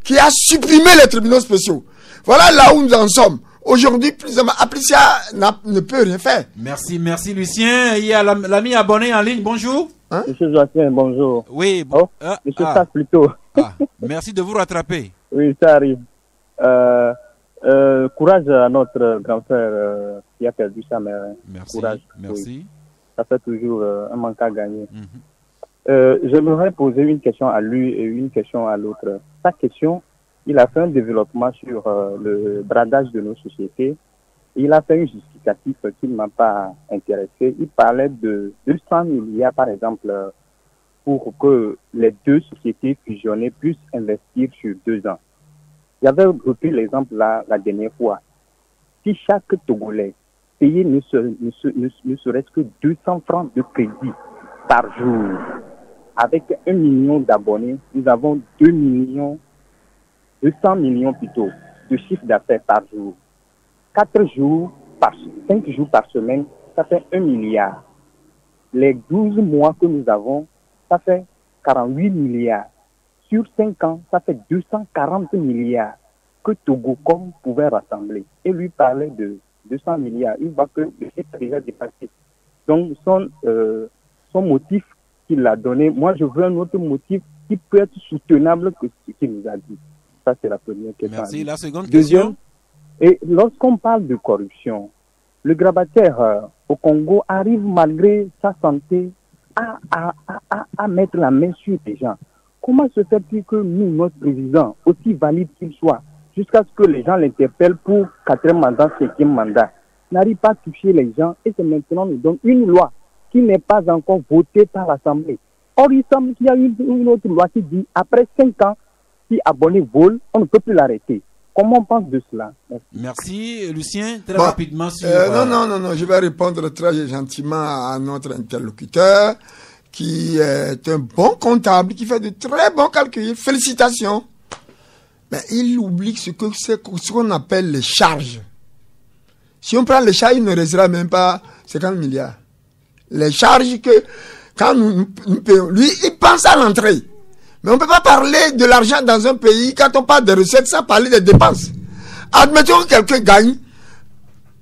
qui a supprimé les tribunaux spéciaux. Voilà là où nous en sommes. Aujourd'hui, Appucia ne peut rien faire. Merci Lucien. Il y a l'ami abonné en ligne. Bonjour. Monsieur Joachim, bonjour. Oui. Monsieur Sass plutôt. Merci de vous rattraper. Oui, ça arrive. Courage à notre grand frère qui a perdu sa mère. Merci. Courage. Merci. Oui. Ça fait toujours un manque à gagner. J'aimerais poser une question à lui et une question à l'autre. Sa question, il a fait un développement sur le bradage de nos sociétés. Il a fait un justificatif qui ne m'a pas intéressé. Il parlait de 200 milliards, par exemple, pour que les deux sociétés fusionnées puissent investir sur 2 ans. J'avais repris l'exemple la dernière fois. Si chaque Togolais payait ne serait-ce que 200 francs de crédit par jour, avec 1 million d'abonnés, nous avons 200 millions plutôt de chiffre d'affaires par jour. 5 jours par semaine, ça fait 1 milliard. Les 12 mois que nous avons, ça fait 48 milliards. Sur 5 ans, ça fait 240 milliards que Togocom pouvait rassembler. Et lui parlait de 200 milliards. Il voit que le chiffre est déjà dépassé. Donc, son motif qu'il a donné, moi je veux un autre motif qui peut être soutenable que ce qu'il nous a dit. Ça, c'est la première question. Merci. La seconde question. Et lorsqu'on parle de corruption, le grabataire au Congo arrive malgré sa santé à mettre la main sur les gens. Comment se fait-il que nous, notre président, aussi valide qu'il soit, jusqu'à ce que les gens l'interpellent pour 4e mandat, 5e mandat, n'arrive pas à toucher les gens et c'est maintenant nous donne une loi qui n'est pas encore votée par l'Assemblée. Or, il semble qu'il y a une autre loi qui dit, après 5 ans, si abonné vole, on ne peut plus l'arrêter. Comment on pense de cela? Merci, Lucien. Très rapidement sur... Non. Je vais répondre très gentiment à notre interlocuteur qui est un bon comptable, qui fait de très bons calculs. Félicitations. Mais il oublie ce qu'on appelle les charges. Si on prend les charges, il ne restera même pas 50 milliards. Les charges que, quand nous payons, lui, il pense à l'entrée. Mais on ne peut pas parler de l'argent dans un pays quand on parle des recettes sans parler des dépenses. Admettons que quelqu'un gagne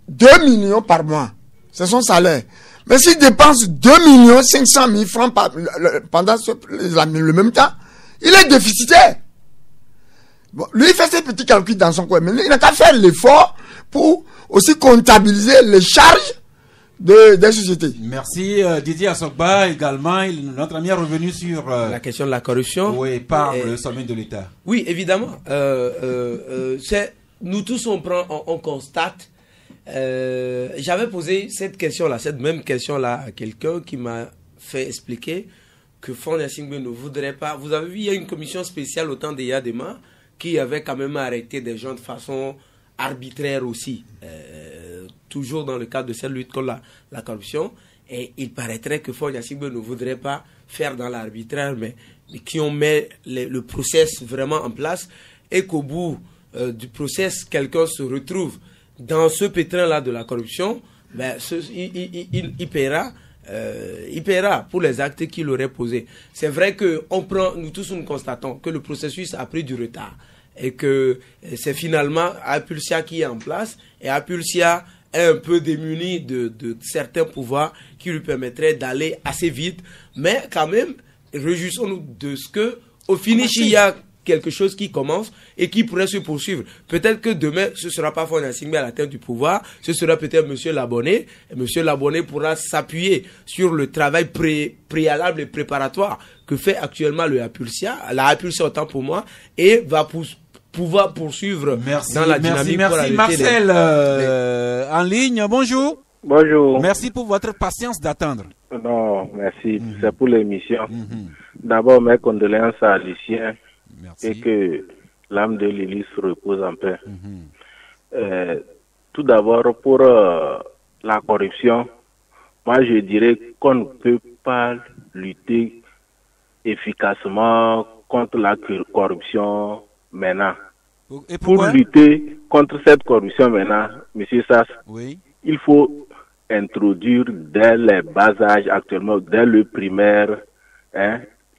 2 millions par mois. C'est son salaire. Mais s'il dépense 2 500 000 francs pendant le même temps, il est déficitaire. Bon, lui, il fait ses petits calculs dans son coin. Mais il n'a qu'à faire l'effort pour aussi comptabiliser les charges des sociétés. Merci Didier Assogba également. Notre ami est revenu sur la question de la corruption. Oui, par le sommet de l'État. Oui, évidemment. Nous tous on constate. J'avais posé cette même question-là à quelqu'un qui m'a fait expliquer que Faure Gnassingbé ne voudrait pas. Vous avez vu, il y a une commission spéciale au temps de Yadema qui avait quand même arrêté des gens de façon arbitraire aussi. Toujours dans le cadre de cette lutte contre la corruption. Et il paraîtrait que Faure Gnassingbé ne voudrait pas faire dans l'arbitraire, mais qui ont mis le process vraiment en place et qu'au bout du process, quelqu'un se retrouve dans ce pétrin-là de la corruption, ben, il paiera. Il paiera pour les actes qu'il aurait posés. C'est vrai que nous tous nous constatons que le processus a pris du retard et que c'est finalement Appucia qui est en place et Appucia est un peu démuni de certains pouvoirs qui lui permettraient d'aller assez vite. Mais quand même, réjouissons-nous de ce que, au finish, il y a quelque chose qui commence et qui pourrait se poursuivre. Peut-être que demain, ce ne sera pas Faure Gnassingbé à la tête du pouvoir, ce sera peut-être M. Labonné. Et M. Labonné pourra s'appuyer sur le travail préalable et préparatoire que fait actuellement la Apulsia autant pour moi, et va pouvoir poursuivre dans la dynamique. Merci. Marcel, en ligne, bonjour. Bonjour. Merci pour votre patience d'attendre. Non, merci. C'est pour l'émission. D'abord, mes condoléances à Lucien. Merci. Et que l'âme de Lily se repose en paix. Tout d'abord, pour la corruption, moi je dirais qu'on ne peut pas lutter efficacement contre la corruption maintenant. Et pour lutter contre cette corruption maintenant, M. Sass, il faut introduire dès les bas âges, actuellement, dès le primaire,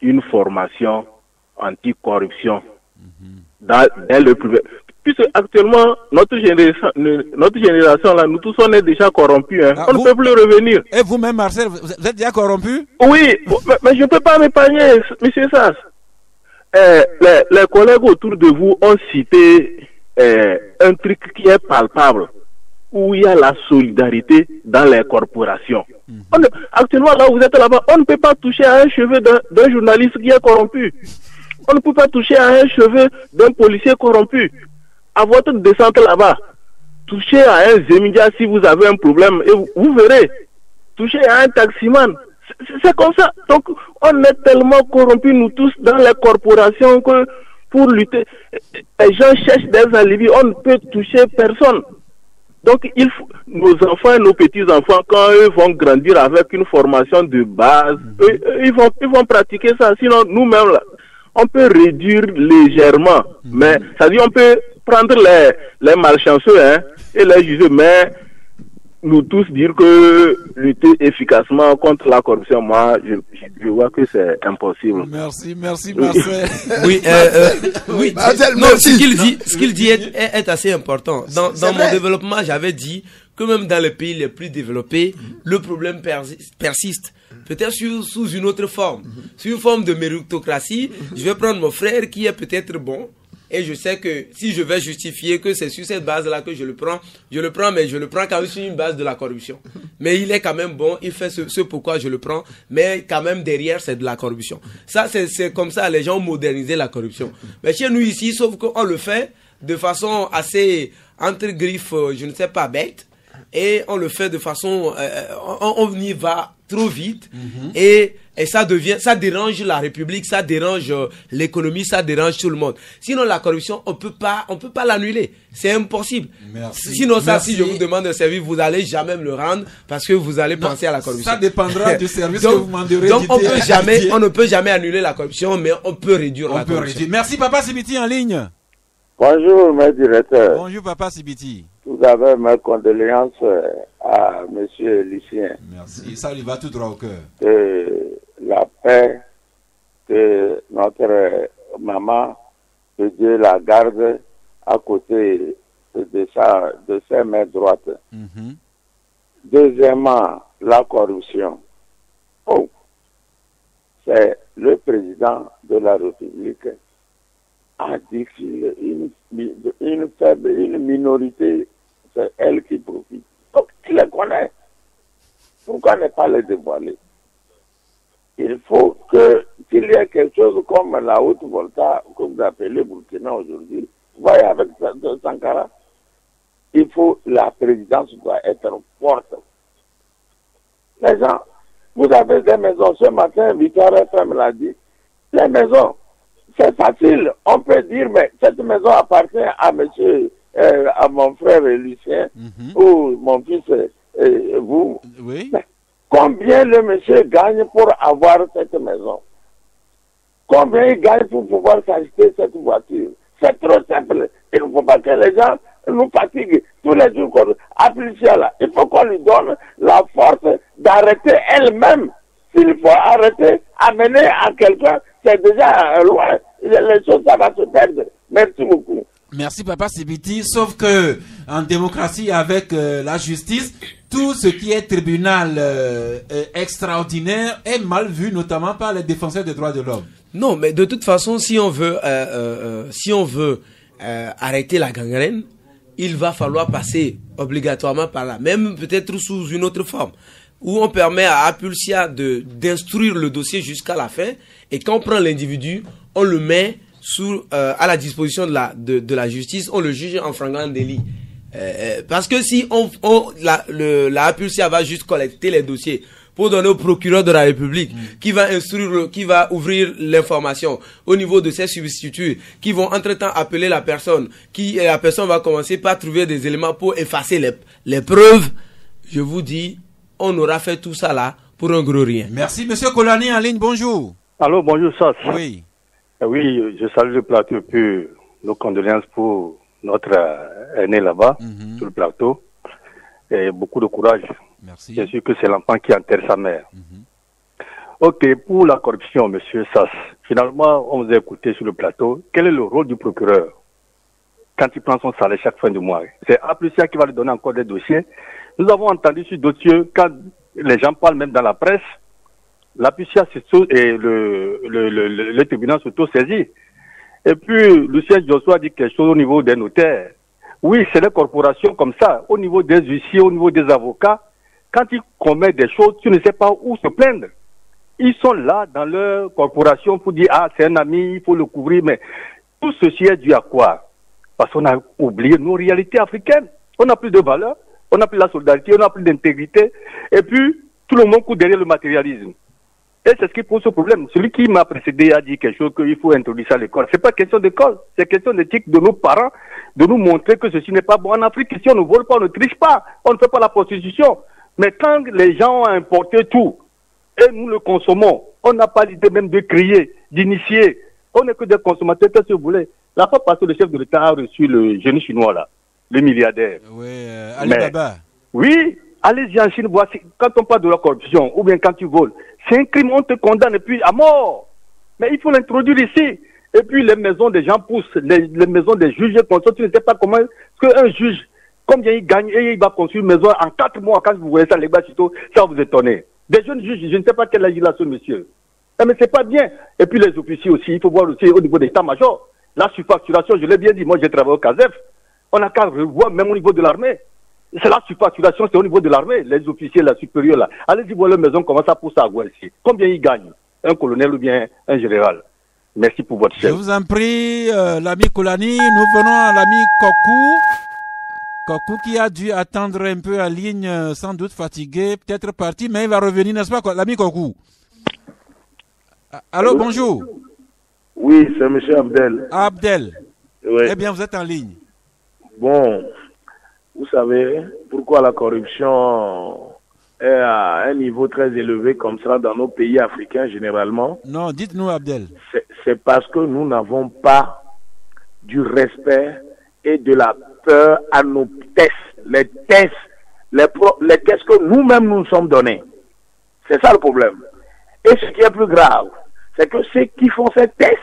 une formation anticorruption. Dès le primaire. Puisque actuellement, notre génération là, nous tous on est déjà corrompus. On ne peut plus revenir. Et vous-même, Marcel, vous êtes déjà corrompu? Oui, mais je ne peux pas m'épargner, M. Sass. Les collègues autour de vous ont cité un truc qui est palpable, où il y a la solidarité dans les corporations. Actuellement, là où vous êtes là-bas, on ne peut pas toucher à un cheveu d'un journaliste qui est corrompu. On ne peut pas toucher à un cheveu d'un policier corrompu. À votre descente là-bas, touchez à un Zémidia si vous avez un problème, et vous verrez. Touchez à un taximan. C'est comme ça. Donc, on est tellement corrompus, nous tous, dans les corporations, que pour lutter, les gens cherchent des alibis. On ne peut toucher personne. Donc, nos enfants et nos petits-enfants, quand eux vont grandir avec une formation de base, ils vont pratiquer ça. Sinon, nous-mêmes, là, on peut réduire légèrement. Mais, ça dit, on peut prendre les malchanceux et les juger, mais nous tous dire que lutter efficacement contre la corruption, moi, je vois que c'est impossible. Merci, Marcel. Oui, non, ce qu'il dit est assez important. Dans mon développement, j'avais dit que même dans les pays les plus développés, le problème persiste. Peut-être sous une autre forme. Sous une forme de méritocratie, je vais prendre mon frère qui est peut-être bon. Et je sais que si je vais justifier que c'est sur cette base-là que je le prends, mais je le prends quand même sur une base de la corruption. Mais il est quand même bon, il fait ce pourquoi je le prends, mais quand même derrière c'est de la corruption. Ça, c'est comme ça, les gens ont modernisé la corruption. Mais chez nous ici, sauf qu'on le fait de façon assez, entre griffes, je ne sais pas, bête, et on le fait de façon, on y va trop vite, et ça dérange la République, ça dérange l'économie, ça dérange tout le monde. Sinon, la corruption, on peut pas l'annuler. C'est impossible. Sinon, si je vous demande un service, vous allez jamais me le rendre parce que vous allez penser à la corruption. Ça dépendra du service que vous m'en devrez. Donc, on ne peut jamais annuler la corruption, mais on peut réduire la corruption. Merci, Papa Sibiti en ligne. Bonjour, mes directeurs. Bonjour, Papa Sibiti. Tout d'abord, mes condoléances à Monsieur Lucien. Merci. Ça lui va tout droit au cœur. La paix, que notre maman, que Dieu la garde à côté de ses mains droites. Deuxièmement, la corruption. C'est le président de la République a dit qu'une minorité, c'est elle qui profite. Donc, il les connaît. Pourquoi ne pas les dévoiler? Il faut qu'il y ait quelque chose comme la haute volta, comme vous appelez Burkina aujourd'hui. Vous voyez, avec Sankara, la présidence doit être forte. Les gens, vous avez des maisons. Ce matin, Victoire FM l'a dit. Les maisons, c'est facile. On peut dire, mais cette maison appartient à à mon frère Lucien, ou mon fils, vous. Oui. Mais combien le monsieur gagne pour avoir cette maison? Combien il gagne pour pouvoir s'acheter cette voiture? C'est trop simple. Il ne faut pas que les gens nous fatiguent tous les jours. Appliquer là. Il faut qu'on lui donne la force d'arrêter elle-même. S'il faut arrêter, amener à quelqu'un, c'est déjà loin. Les choses, ça va se perdre. Merci beaucoup. Merci Papa Sibiti, sauf que en démocratie avec la justice, tout ce qui est tribunal extraordinaire est mal vu, notamment par les défenseurs des droits de l'homme. Non, mais de toute façon, si on veut arrêter la gangrène, il va falloir passer obligatoirement par là, même peut-être sous une autre forme, où on permet à Apulsia d'instruire le dossier jusqu'à la fin, et quand on prend l'individu, on le met à la disposition de la justice, on le juge en flagrant délit. Parce que si la Apulsia va juste collecter les dossiers pour donner au procureur de la République, qui va ouvrir l'information au niveau de ses substituts, qui vont entre-temps appeler la personne, la personne va commencer par trouver des éléments pour effacer les preuves, je vous dis, on aura fait tout ça là pour un gros rien. Merci, monsieur Kolani en ligne, bonjour. Allô, bonjour, Sas. Oui. Oui, je salue le plateau et puis nos condoléances pour notre aîné là-bas, sur le plateau. Et beaucoup de courage. Merci. Bien sûr que c'est l'enfant qui enterre sa mère. Ok, pour la corruption, monsieur Sass, finalement, on vous a écouté sur le plateau. Quel est le rôle du procureur quand il prend son salaire chaque fin de mois? C'est Apulsia qui va lui donner encore des dossiers. Nous avons entendu sur dossier, quand les gens parlent même dans la presse, l'Apulsia et le tribunal s'auto-saisit. Et puis, Lucien Joshua dit quelque chose au niveau des notaires. Oui, c'est des corporations comme ça, au niveau des huissiers, au niveau des avocats. Quand ils commettent des choses, tu ne sais pas où se plaindre. Ils sont là dans leur corporation pour dire, ah, c'est un ami, il faut le couvrir. Mais tout ceci est dû à quoi? Parce qu'on a oublié nos réalités africaines. On n'a plus de valeur, on n'a plus la solidarité, on n'a plus d'intégrité. Et puis, tout le monde court derrière le matérialisme. Et c'est ce qui pose ce problème. Celui qui m'a précédé a dit quelque chose qu'il faut introduire ça à l'école. C'est pas question d'école, c'est question d'éthique de nos parents, de nous montrer que ceci n'est pas bon. En Afrique, si on ne vole pas, on ne triche pas, on ne fait pas la prostitution. Mais quand les gens ont importé tout, et nous le consommons, on n'a pas l'idée même de crier, d'initier. On n'est que des consommateurs, qu'est-ce que vous voulez? La fois passée, le chef de l'État a reçu le génie chinois là, le milliardaire. Oui, Alibaba. Oui, allez-y en Chine voir, quand on parle de la corruption, ou bien quand tu voles, c'est un crime, on te condamne et puis à mort. Mais il faut l'introduire ici. Et puis les maisons des gens poussent, les maisons des juges, tu ne sais pas comment, parce qu'un juge, combien il gagne et il va construire une maison en 4 mois, quand vous voyez ça, les gars, ça va vous étonner. Des jeunes juges, je ne sais pas quelle législation, monsieur. Mais c'est pas bien. Et puis les officiers aussi, il faut voir aussi au niveau des états-majors. La surfacturation, je l'ai bien dit, moi j'ai travaillé au CASEF, on n'a qu'à revoir même au niveau de l'armée. C'est la surfacturation, c'est au niveau de l'armée, les officiers, la supérieure là. Allez-y voir leur maison, comment ça pousse à Guelsi. Combien ils gagnent? Un colonel ou bien un général? Merci pour votre chef. Je vous en prie, l'ami Kolani. Nous venons à l'ami Kokou qui a dû attendre un peu en ligne, sans doute fatigué, peut-être parti, mais il va revenir, n'est-ce pas, l'ami Kokou? Allô, bonjour. Oui, c'est M. Abdel. Abdel. Oui. Eh bien, vous êtes en ligne. Bon, vous savez pourquoi la corruption est à un niveau très élevé comme ça dans nos pays africains généralement? Non, dites-nous, Abdel. C'est parce que nous n'avons pas du respect et de la peur à nos tests. Les tests que nous-mêmes nous sommes donnés. C'est ça le problème. Et ce qui est plus grave, c'est que ceux qui font ces tests,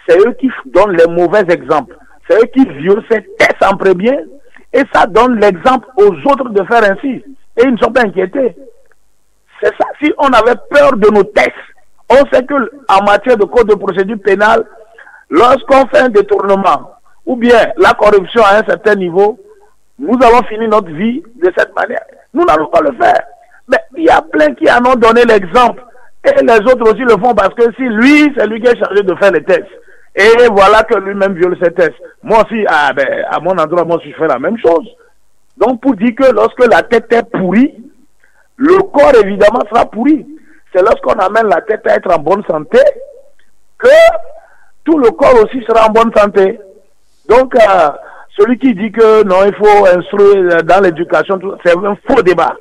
c'est eux qui donnent les mauvais exemples. C'est eux qui violent ces tests en premier, et ça donne l'exemple aux autres de faire ainsi. Et ils ne sont pas inquiétés. C'est ça. Si on avait peur de nos tests, on sait que en matière de code de procédure pénale, lorsqu'on fait un détournement, ou bien la corruption à un certain niveau, nous avons fini notre vie de cette manière. Nous n'allons pas le faire. Mais il y a plein qui en ont donné l'exemple. Et les autres aussi le font parce que si lui, c'est lui qui est chargé de faire les tests. Et voilà que lui-même viole ses tests. Moi aussi, à mon endroit, moi aussi, je fais la même chose. Donc, pour dire que lorsque la tête est pourrie, le corps, évidemment, sera pourri. C'est lorsqu'on amène la tête à être en bonne santé que tout le corps aussi sera en bonne santé. Donc, celui qui dit que non, il faut instruire dans l'éducation, c'est un faux débat.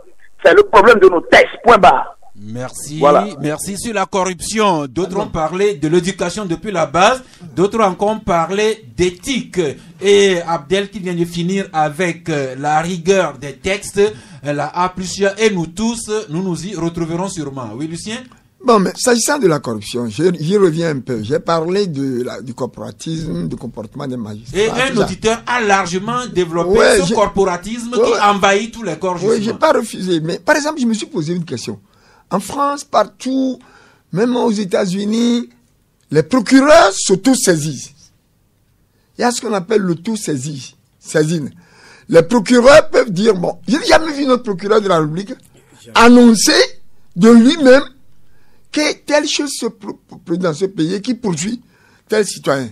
C'est le problème de nos tests, point barre. Merci. Voilà. Merci. Sur la corruption, d'autres ont parlé de l'éducation depuis la base, d'autres encore ont parlé d'éthique. Et Abdel qui vient de finir avec la rigueur des textes, la Apulsia et nous tous, nous nous y retrouverons sûrement. Oui, Lucien? Bon, mais s'agissant de la corruption, j'y reviens un peu. J'ai parlé du corporatisme, du comportement des magistrats. Et un auditeur a largement développé ce corporatisme qui envahit tous les corps. Oui, je n'ai pas refusé. Mais par exemple, je me suis posé une question. En France, partout, même aux États-Unis, les procureurs s'auto-saisissent. Il y a ce qu'on appelle l'auto-saisine. Les procureurs peuvent dire, bon, je n'ai jamais vu notre procureur de la République annoncer de lui-même que telle chose se produit dans ce pays et qui poursuit tel citoyen.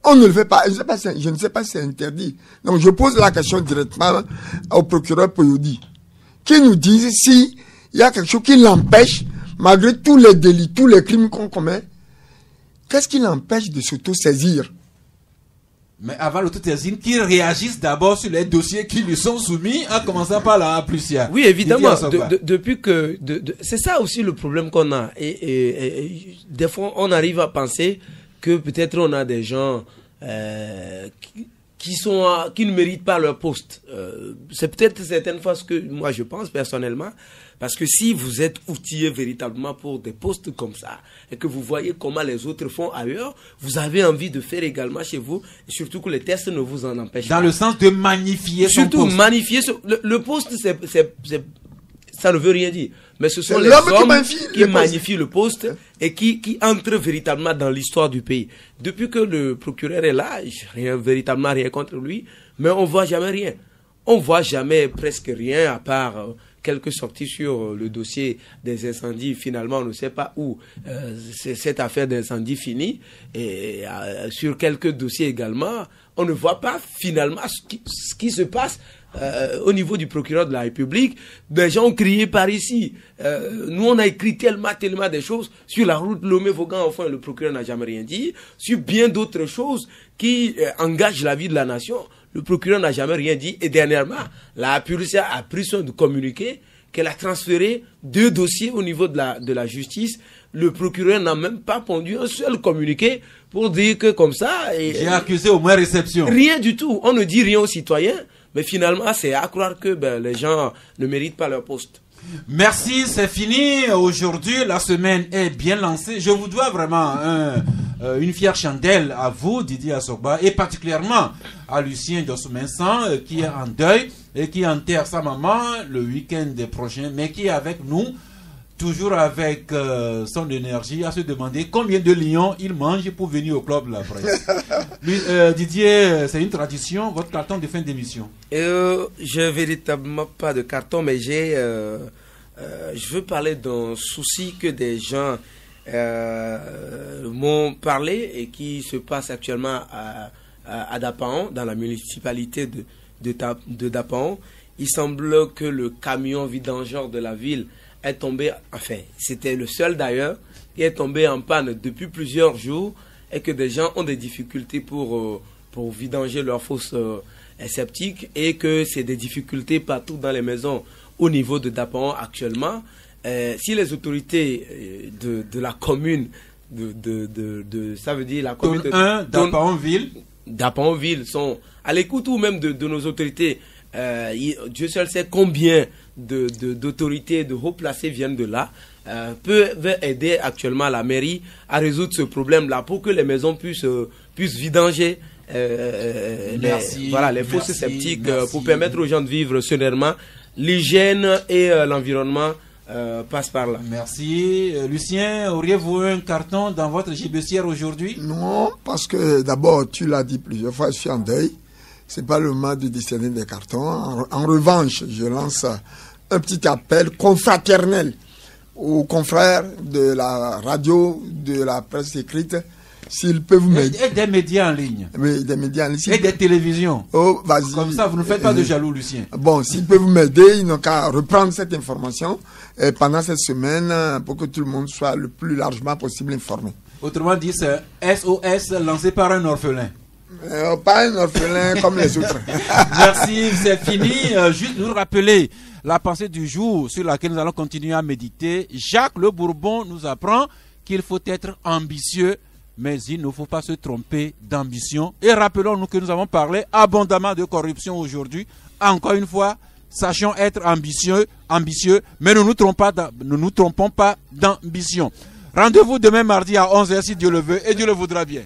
On ne le fait pas. Je ne sais pas si c'est interdit. Donc je pose la question directement au procureur Poyodi, qui nous dise si il y a quelque chose qui l'empêche, malgré tous les délits, tous les crimes qu'on commet, qu'est-ce qui l'empêche de s'auto-saisir? Mais avant l'autosaisine, qu'il réagisse d'abord sur les dossiers qui lui sont soumis, en commençant par la Plusia. Oui, évidemment. Depuis que, c'est ça aussi le problème qu'on a. Et des fois, on arrive à penser que peut-être on a des gens qui ne méritent pas leur poste. C'est peut-être certaines fois ce que moi je pense personnellement. Parce que si vous êtes outillé véritablement pour des postes comme ça, et que vous voyez comment les autres font ailleurs, vous avez envie de faire également chez vous, et surtout que les tests ne vous en empêchent pas. Dans le sens de magnifier son poste. Surtout magnifier le poste, ça ne veut rien dire. Mais ce sont les hommes qui magnifient le poste et qui entrent véritablement dans l'histoire du pays. Depuis que le procureur est là, véritablement rien contre lui, mais on ne voit jamais rien. On ne voit jamais presque rien à part quelques sorties sur le dossier des incendies. Finalement, on ne sait pas où cette affaire d'incendie finit. Et sur quelques dossiers également, on ne voit pas finalement ce qui se passe au niveau du procureur de la République. Des gens ont crié par ici. Nous, on a écrit tellement des choses. Sur la route Lomé-Vaughan, enfin, le procureur n'a jamais rien dit. Sur bien d'autres choses qui engagent la vie de la nation, le procureur n'a jamais rien dit. Et dernièrement, la police a pris soin de communiquer qu'elle a transféré 2 dossiers au niveau de la justice. Le procureur n'a même pas pondu un seul communiqué pour dire que comme ça... J'ai accusé au moins réception. Rien du tout. On ne dit rien aux citoyens. Mais finalement, c'est à croire que les gens ne méritent pas leur poste. Merci, c'est fini. Aujourd'hui, la semaine est bien lancée. Je vous dois vraiment une fière chandelle à vous, Didier Assogba, et particulièrement à Lucien Dossoumensan, qui est en deuil et qui enterre sa maman le week-end prochain, mais qui est avec nous, toujours avec son énergie, à se demander combien de lions il mange pour venir au club de la presse. Didier, c'est une tradition, votre carton de fin d'émission. J'ai véritablement pas de carton, mais je veux parler d'un souci que des gens m'ont parlé et qui se passe actuellement à Dapaon, dans la municipalité de Dapaon. Il semble que le camion vidangeur de la ville est tombé, enfin, c'était le seul d'ailleurs, qui est tombé en panne depuis plusieurs jours et que des gens ont des difficultés pour vidanger leurs fosses sceptiques et que c'est des difficultés partout dans les maisons au niveau de Dapaon actuellement. Si les autorités de la commune, ça veut dire la commune de Dapaonville sont à l'écoute ou même de nos autorités, Dieu seul sait combien d'autorités, de haut placés viennent de là, peuvent aider actuellement la mairie à résoudre ce problème-là pour que les maisons puissent vidanger les fosses sceptiques pour permettre aux gens de vivre sereinement. L'hygiène et l'environnement passent par là. Merci. Lucien, auriez-vous un carton dans votre gibecière aujourd'hui? Non, parce que d'abord, tu l'as dit plusieurs fois, je suis en deuil. C'est pas le moment de décerner des cartons. En revanche, je lance un petit appel confraternel aux confrères de la radio, de la presse écrite, s'ils peuvent m'aider. Et des médias en ligne. Oui, des médias en ligne. Et des télévisions. Oh, vas-y. Comme ça, vous ne faites pas de jaloux, Lucien. Bon, s'ils peuvent m'aider, ils n'ont qu'à reprendre cette information pendant cette semaine pour que tout le monde soit le plus largement possible informé. Autrement dit, c'est SOS lancé par un orphelin. Pas un orphelin comme les autres. Merci, c'est fini. Juste nous rappeler la pensée du jour sur laquelle nous allons continuer à méditer. Jacques Le Bourbon nous apprend qu'il faut être ambitieux, mais il ne faut pas se tromper d'ambition. Et rappelons-nous que nous avons parlé abondamment de corruption aujourd'hui. Encore une fois, sachons être ambitieux, mais ne nous trompons pas d'ambition. Rendez-vous demain mardi à 11h si Dieu le veut et Dieu le voudra bien.